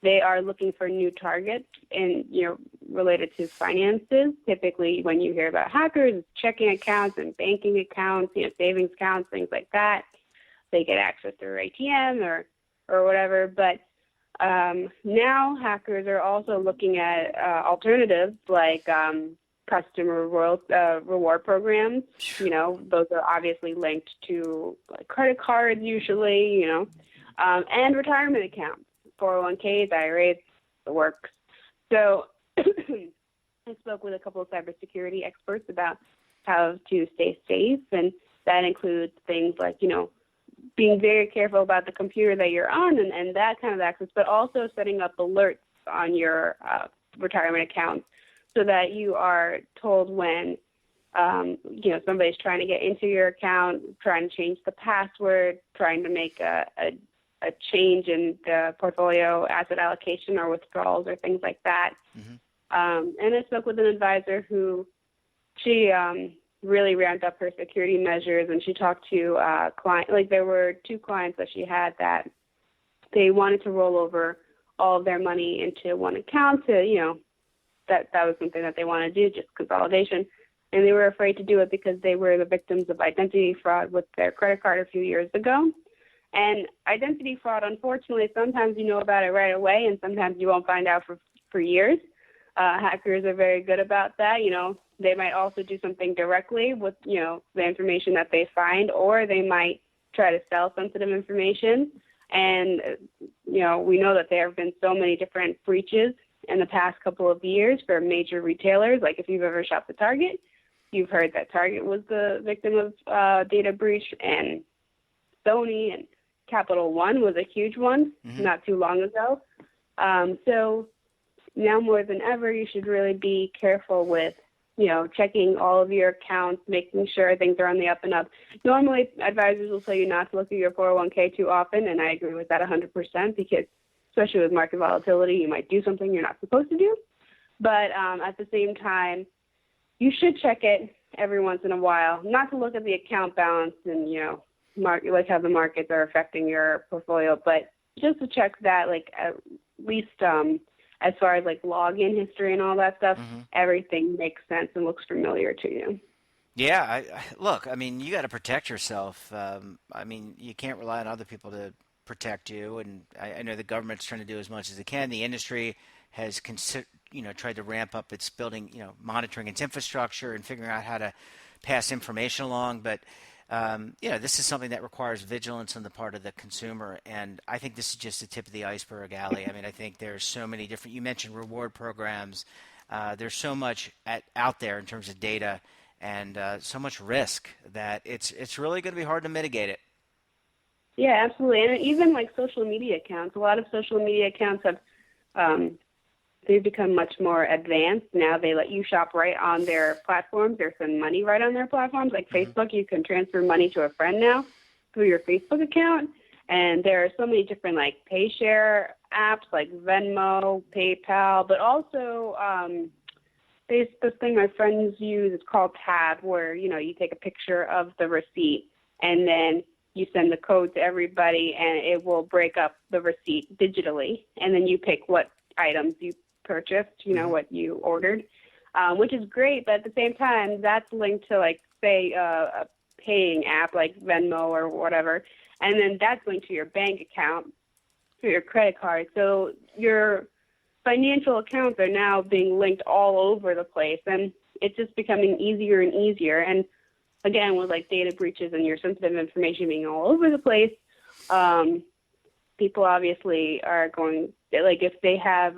they are looking for new targets and, related to finances. Typically, when you hear about hackers, it's checking accounts and banking accounts, savings accounts, things like that. They get access through ATM or whatever. But now hackers are also looking at alternatives like customer reward programs. Those are obviously linked to like credit cards usually, and retirement accounts, 401ks, IRAs, the works. So I spoke with a couple of cybersecurity experts about how to stay safe, and that includes things like, being very careful about the computer that you're on and that kind of access, but also setting up alerts on your retirement accounts so that you are told when, somebody's trying to get into your account, trying to change the password, trying to make a change in the portfolio asset allocation or withdrawals or things like that. Mm-hmm. And I spoke with an advisor who she really ramped up her security measures, and she talked to clients. Like there were 2 clients that she had that they wanted to roll over all of their money into one account to, that was something that they wanted to do, just consolidation. And they were afraid to do it because they were the victims of identity fraud with their credit card a few years ago. And identity fraud, unfortunately, sometimes you know about it right away, and sometimes you won't find out for years. Hackers are very good about that. They might also do something directly with, the information that they find, or they might try to sell sensitive information. And, we know that there have been so many different breaches in the past couple of years for major retailers. Like if you've ever shopped at Target, you've heard that Target was the victim of data breach, and Sony and Capital One was a huge one not too long ago. So now more than ever, you should really be careful with, checking all of your accounts, making sure things are on the up and up. Normally, advisors will tell you not to look at your 401k too often, and I agree with that 100% because especially with market volatility, you might do something you're not supposed to do. But at the same time, you should check it every once in a while, not to look at the account balance and, like how the markets are affecting your portfolio, but just to check that, like at least as far as like login history and all that stuff, everything makes sense and looks familiar to you. Yeah, look, you got to protect yourself. You can't rely on other people to protect you, and I know the government's trying to do as much as it can. The industry has tried to ramp up its building, monitoring its infrastructure and figuring out how to pass information along, but this is something that requires vigilance on the part of the consumer, and I think this is just the tip of the iceberg, Allie. I think there's so many different. You mentioned reward programs. There's so much out there in terms of data, and so much risk that it's really going to be hard to mitigate it. Yeah, absolutely, and even like social media accounts. A lot of social media accounts have they've become much more advanced. Now they let you shop right on their platforms or send money right on their platforms. Like Facebook, you can transfer money to a friend now through your Facebook account. And there are so many different like pay share apps like Venmo, PayPal, but also there's this thing my friends use. It's called Tab, where, you take a picture of the receipt and then you send the code to everybody and it will break up the receipt digitally. And then you pick what items you purchased, what you ordered, which is great. But at the same time, that's linked to like, say, a paying app like Venmo or whatever. And then that's linked to your bank account for your credit card. So your financial accounts are now being linked all over the place. And it's just becoming easier and easier. And again, with like data breaches and your sensitive information being all over the place, people obviously are going, like if they have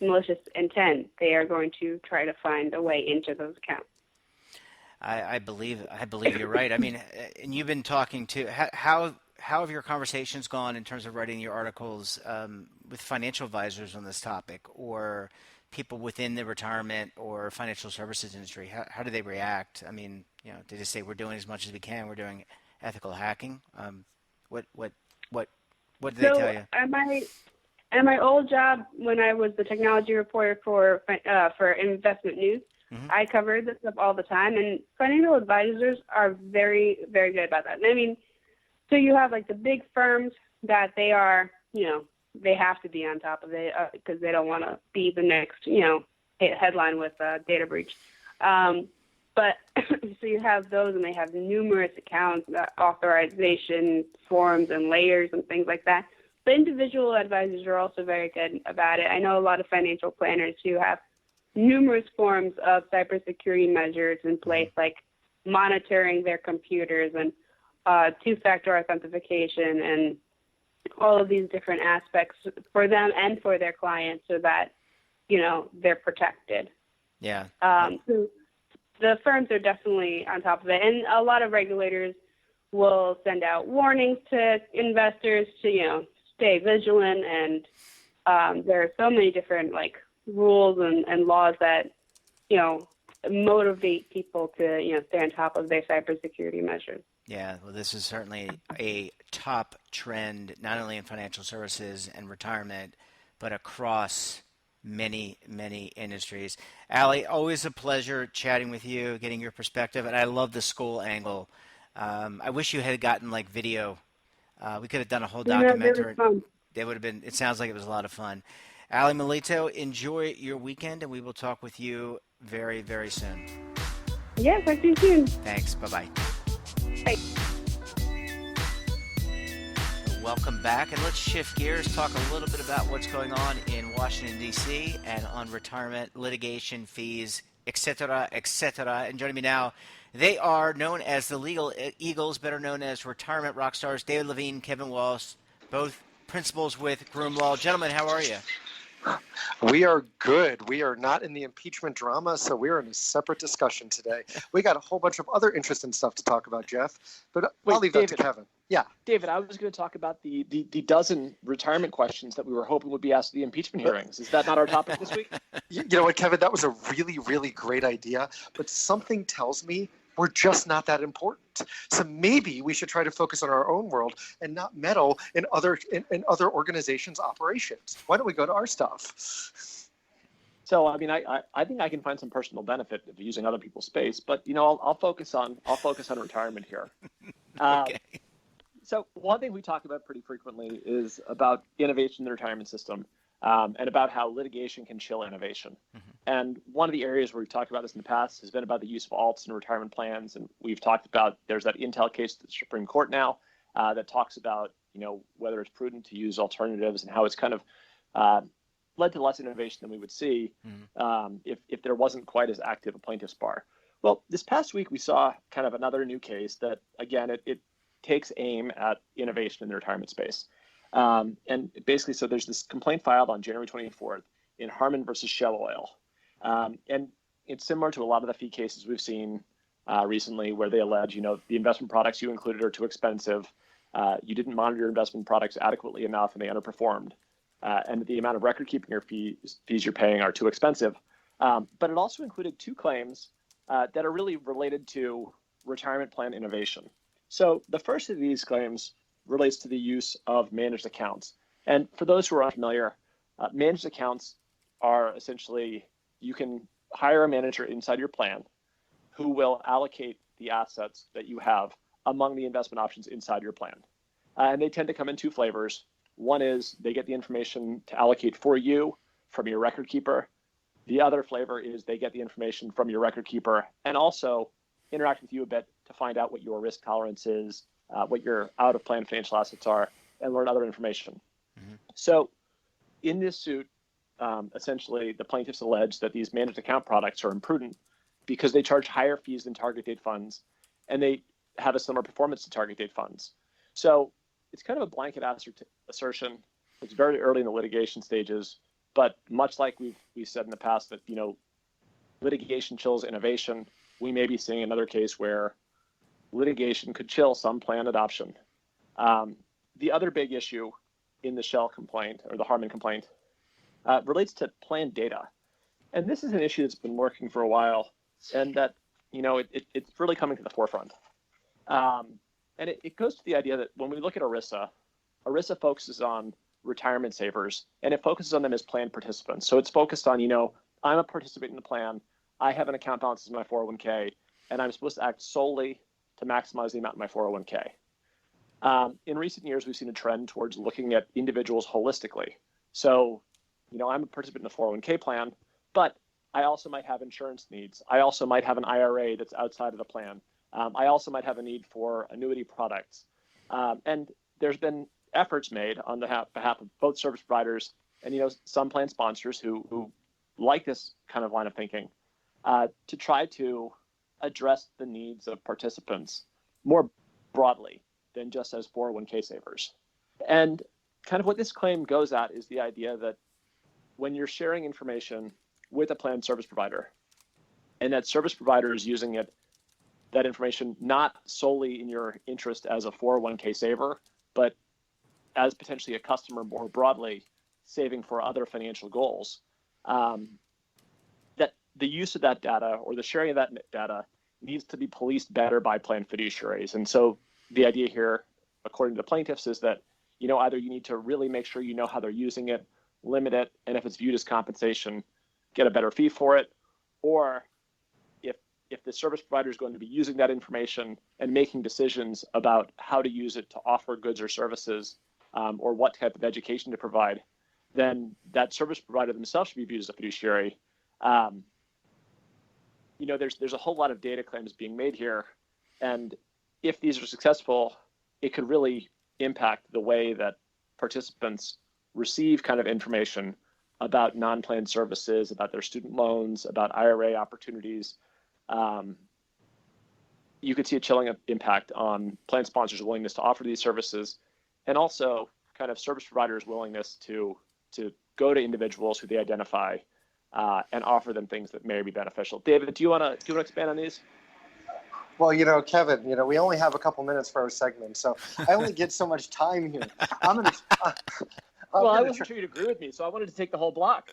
malicious intent, they are going to try to find a way into those accounts. I believe you're right. And you've been talking to how have your conversations gone in terms of writing your articles with financial advisors on this topic, or people within the retirement or financial services industry? How do they react? They just say we're doing as much as we can. We're doing ethical hacking. What do they tell you? At my old job, when I was the technology reporter for Investment News, I covered this stuff all the time, and financial advisors are very, very good about that. So you have like the big firms that they are, they have to be on top of it because they don't want to be the next, headline with data breach. But so you have those, and they have numerous accounts, authorization forms and layers and things like that. But individual advisors are also very good about it. I know a lot of financial planners who have numerous forms of cybersecurity measures in place, like monitoring their computers and two-factor authentication and all of these different aspects for them and for their clients so that, they're protected. Yeah. So the firms are definitely on top of it. And a lot of regulators will send out warnings to investors to, stay vigilant. And there are so many different, rules and laws that, motivate people to, stay on top of their cybersecurity measures. Yeah, well, this is certainly a top trend, not only in financial services and retirement, but across many, many industries. Allie, always a pleasure chatting with you, getting your perspective, and I love the school angle. I wish you had gotten video. We could have done a whole documentary. It would have been. It sounds like it was a lot of fun. Allie Melito, enjoy your weekend, and we will talk with you very, very soon. Yeah, talk to you soon. Thanks. Bye-bye. Bye. Welcome back, and let's shift gears, talk a little bit about what's going on in Washington, D.C. and on retirement, litigation, fees, etc., etc. And joining me now, they are known as the Legal Eagles, better known as retirement rock stars, David Levine, Kevin Walsh, both principals with Groom Law. Gentlemen, how are you? We are good. We are not in the impeachment drama, so we're in a separate discussion today. We got a whole bunch of other interesting stuff to talk about, Jeff, but I'll leave that to Kevin. Yeah. David, I was going to talk about the dozen retirement questions that we were hoping would be asked at the impeachment hearings. Is that not our topic this week? You know what, Kevin? That was a really, really great idea, but something tells me we're just not that important. So maybe we should try to focus on our own world and not meddle in other organizations' operations. Why don't we go to our stuff? So, I mean, I think I can find some personal benefit of using other people's space, but I'll focus on retirement here. Okay. So one thing we talk about pretty frequently is about innovation in the retirement system, and about how litigation can chill innovation. Mm-hmm. And one of the areas where we've talked about this in the past has been about the use of alts in retirement plans. And we've talked about, there's that Intel case at the Supreme Court now that talks about, whether it's prudent to use alternatives and how it's kind of led to less innovation than we would see if there wasn't quite as active a plaintiff's bar. Well, this past week we saw kind of another new case that, again, it takes aim at innovation in the retirement space. And basically, so there's this complaint filed on January 24th in Harmon versus Shell Oil. And it's similar to a lot of the fee cases we've seen recently where they allege, the investment products you included are too expensive. You didn't monitor your investment products adequately enough and they underperformed. And the amount of record keeping or fees you're paying are too expensive. But it also included two claims that are really related to retirement plan innovation. So the first of these claims relates to the use of managed accounts. And for those who are unfamiliar, managed accounts are essentially, you can hire a manager inside your plan who will allocate the assets that you have among the investment options inside your plan. And they tend to come in two flavors. One is they get the information to allocate for you from your record keeper. The other flavor is they get the information from your record keeper and also interact with you a bit to find out what your risk tolerance is, what your out-of-plan financial assets are, and learn other information. Mm-hmm. So in this suit, essentially, the plaintiffs allege that these managed account products are imprudent because they charge higher fees than target date funds, and they have a similar performance to target date funds. So it's kind of a blanket assertion. It's very early in the litigation stages, but much like we've said in the past that, litigation chills innovation, we may be seeing another case where litigation could chill some plan adoption. The other big issue in the Shell complaint, or the Harmon complaint, relates to plan data. And this is an issue that's been working for a while, and that, it's really coming to the forefront. And it goes to the idea that when we look at ERISA focuses on retirement savers, and it focuses on them as plan participants. So it's focused on, I'm a participant in the plan, I have an account balance in my 401k, and I'm supposed to act solely to maximize the amount in my 401k. In recent years, we've seen a trend towards looking at individuals holistically. So, I'm a participant in a 401k plan, but I also might have insurance needs. I also might have an IRA that's outside of the plan. I also might have a need for annuity products. And there's been efforts made on behalf of both service providers and some plan sponsors who like this kind of line of thinking to try to address the needs of participants more broadly than just as 401k savers. And kind of what this claim goes at is the idea that when you're sharing information with a plan service provider, and that service provider is using that information not solely in your interest as a 401k saver, but as potentially a customer more broadly saving for other financial goals, that the use of that data or the sharing of that data needs to be policed better by plan fiduciaries. And so the idea here, according to the plaintiffs, is that either you need to really make sure you know how they're using it, limit it, and if it's viewed as compensation, get a better fee for it, or if the service provider is going to be using that information and making decisions about how to use it to offer goods or services or what type of education to provide, then that service provider themselves should be viewed as a fiduciary. There's a whole lot of data claims being made here, and if these are successful, it could really impact the way that participants receive kind of information about non-planned services, about their student loans, about IRA opportunities. You could see a chilling impact on plan sponsors' willingness to offer these services, and also kind of service providers' willingness to go to individuals who they identify and offer them things that may be beneficial. David, do you want to expand on these? Well, Kevin, we only have a couple minutes for our segment, so I only get so much time here. I wasn't sure you'd agree with me, so I wanted to take the whole block.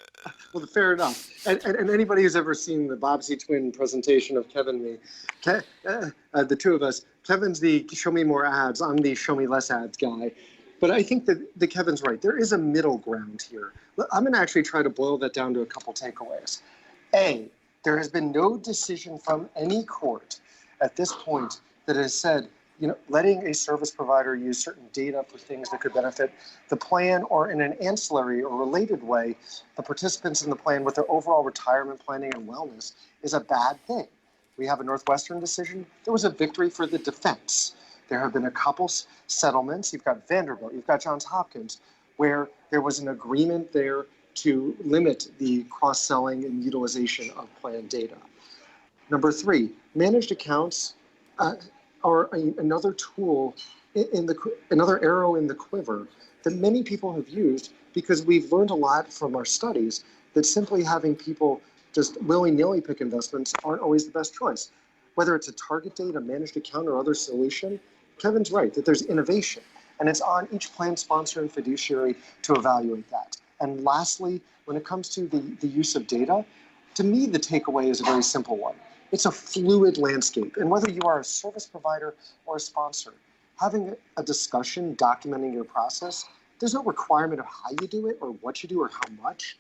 Well, fair enough. And anybody who's ever seen the Bobbsey twin presentation of Kevin and me, the two of us, Kevin's the show me more ads, I'm the show me less ads guy. But I think that Kevin's right. There is a middle ground here. I'm going to actually try to boil that down to a couple takeaways. A, there has been no decision from any court at this point that has said, letting a service provider use certain data for things that could benefit the plan or in an ancillary or related way, the participants in the plan with their overall retirement planning and wellness is a bad thing. We have a Northwestern decision. There was a victory for the defense. There have been a couple settlements. You've got Vanderbilt, you've got Johns Hopkins, where there was an agreement there to limit the cross-selling and utilization of plan data. Number three, managed accounts are another tool, another arrow in the quiver that many people have used, because we've learned a lot from our studies that simply having people just willy-nilly pick investments aren't always the best choice. Whether it's a target date, a managed account, or other solution, Kevin's right that there's innovation, and it's on each plan sponsor and fiduciary to evaluate that. And lastly, when it comes to the use of data, to me, the takeaway is a very simple one. It's a fluid landscape. And whether you are a service provider or a sponsor, having a discussion documenting your process, there's no requirement of how you do it or what you do or how much.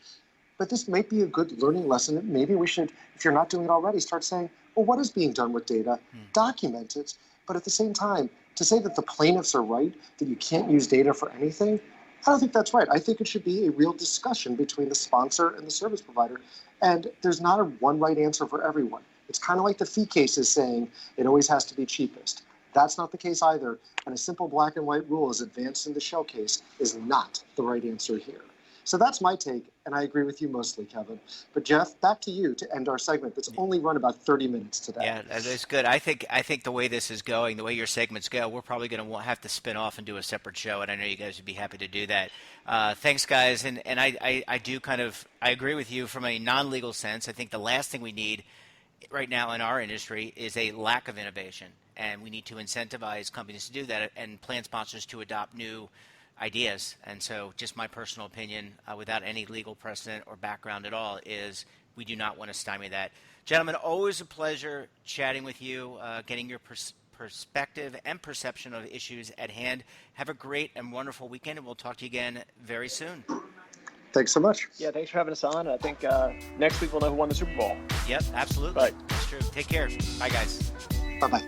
But this might be a good learning lesson that maybe we should, if you're not doing it already, start saying, well, what is being done with data? Document it. But at the same time, to say that the plaintiffs are right, that you can't use data for anything, I don't think that's right. I think it should be a real discussion between the sponsor and the service provider. And there's not a one right answer for everyone. It's kind of like the fee cases saying it always has to be cheapest. That's not the case either. And a simple black and white rule as advanced in the Shell case is not the right answer here. So that's my take, and I agree with you mostly, Kevin. But Jeff, back to you to end our segment that's only run about 30 minutes today. Yeah, that's good. I think the way this is going, the way your segments go, we're probably going to have to spin off and do a separate show, and I know you guys would be happy to do that. Thanks, guys. And I do I agree with you from a non-legal sense. I think the last thing we need right now in our industry is a lack of innovation, and we need to incentivize companies to do that and plan sponsors to adopt new ideas. And so just my personal opinion, without any legal precedent or background at all, is we do not want to stymie that. Gentlemen, always a pleasure chatting with you, getting your perspective and perception of issues at hand. Have a great and wonderful weekend, and we'll talk to you again very soon. Thanks so much. Yeah, thanks for having us on. I think next week we'll know who won the Super Bowl. Yep, absolutely. That's true. Take care. Bye, guys. Bye-bye.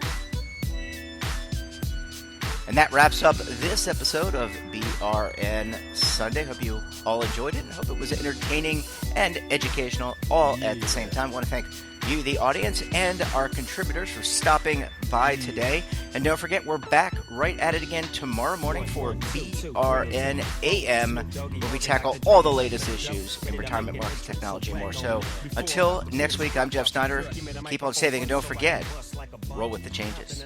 And that wraps up this episode of BRN Sunday. Hope you all enjoyed it and hope it was entertaining and educational all at the same time. I want to thank you, the audience, and our contributors for stopping by today. And don't forget, we're back right at it again tomorrow morning for BRN AM, where we tackle all the latest issues in retirement market technology and more. So until next week, I'm Jeff Snyder. Keep on saving, and don't forget, roll with the changes.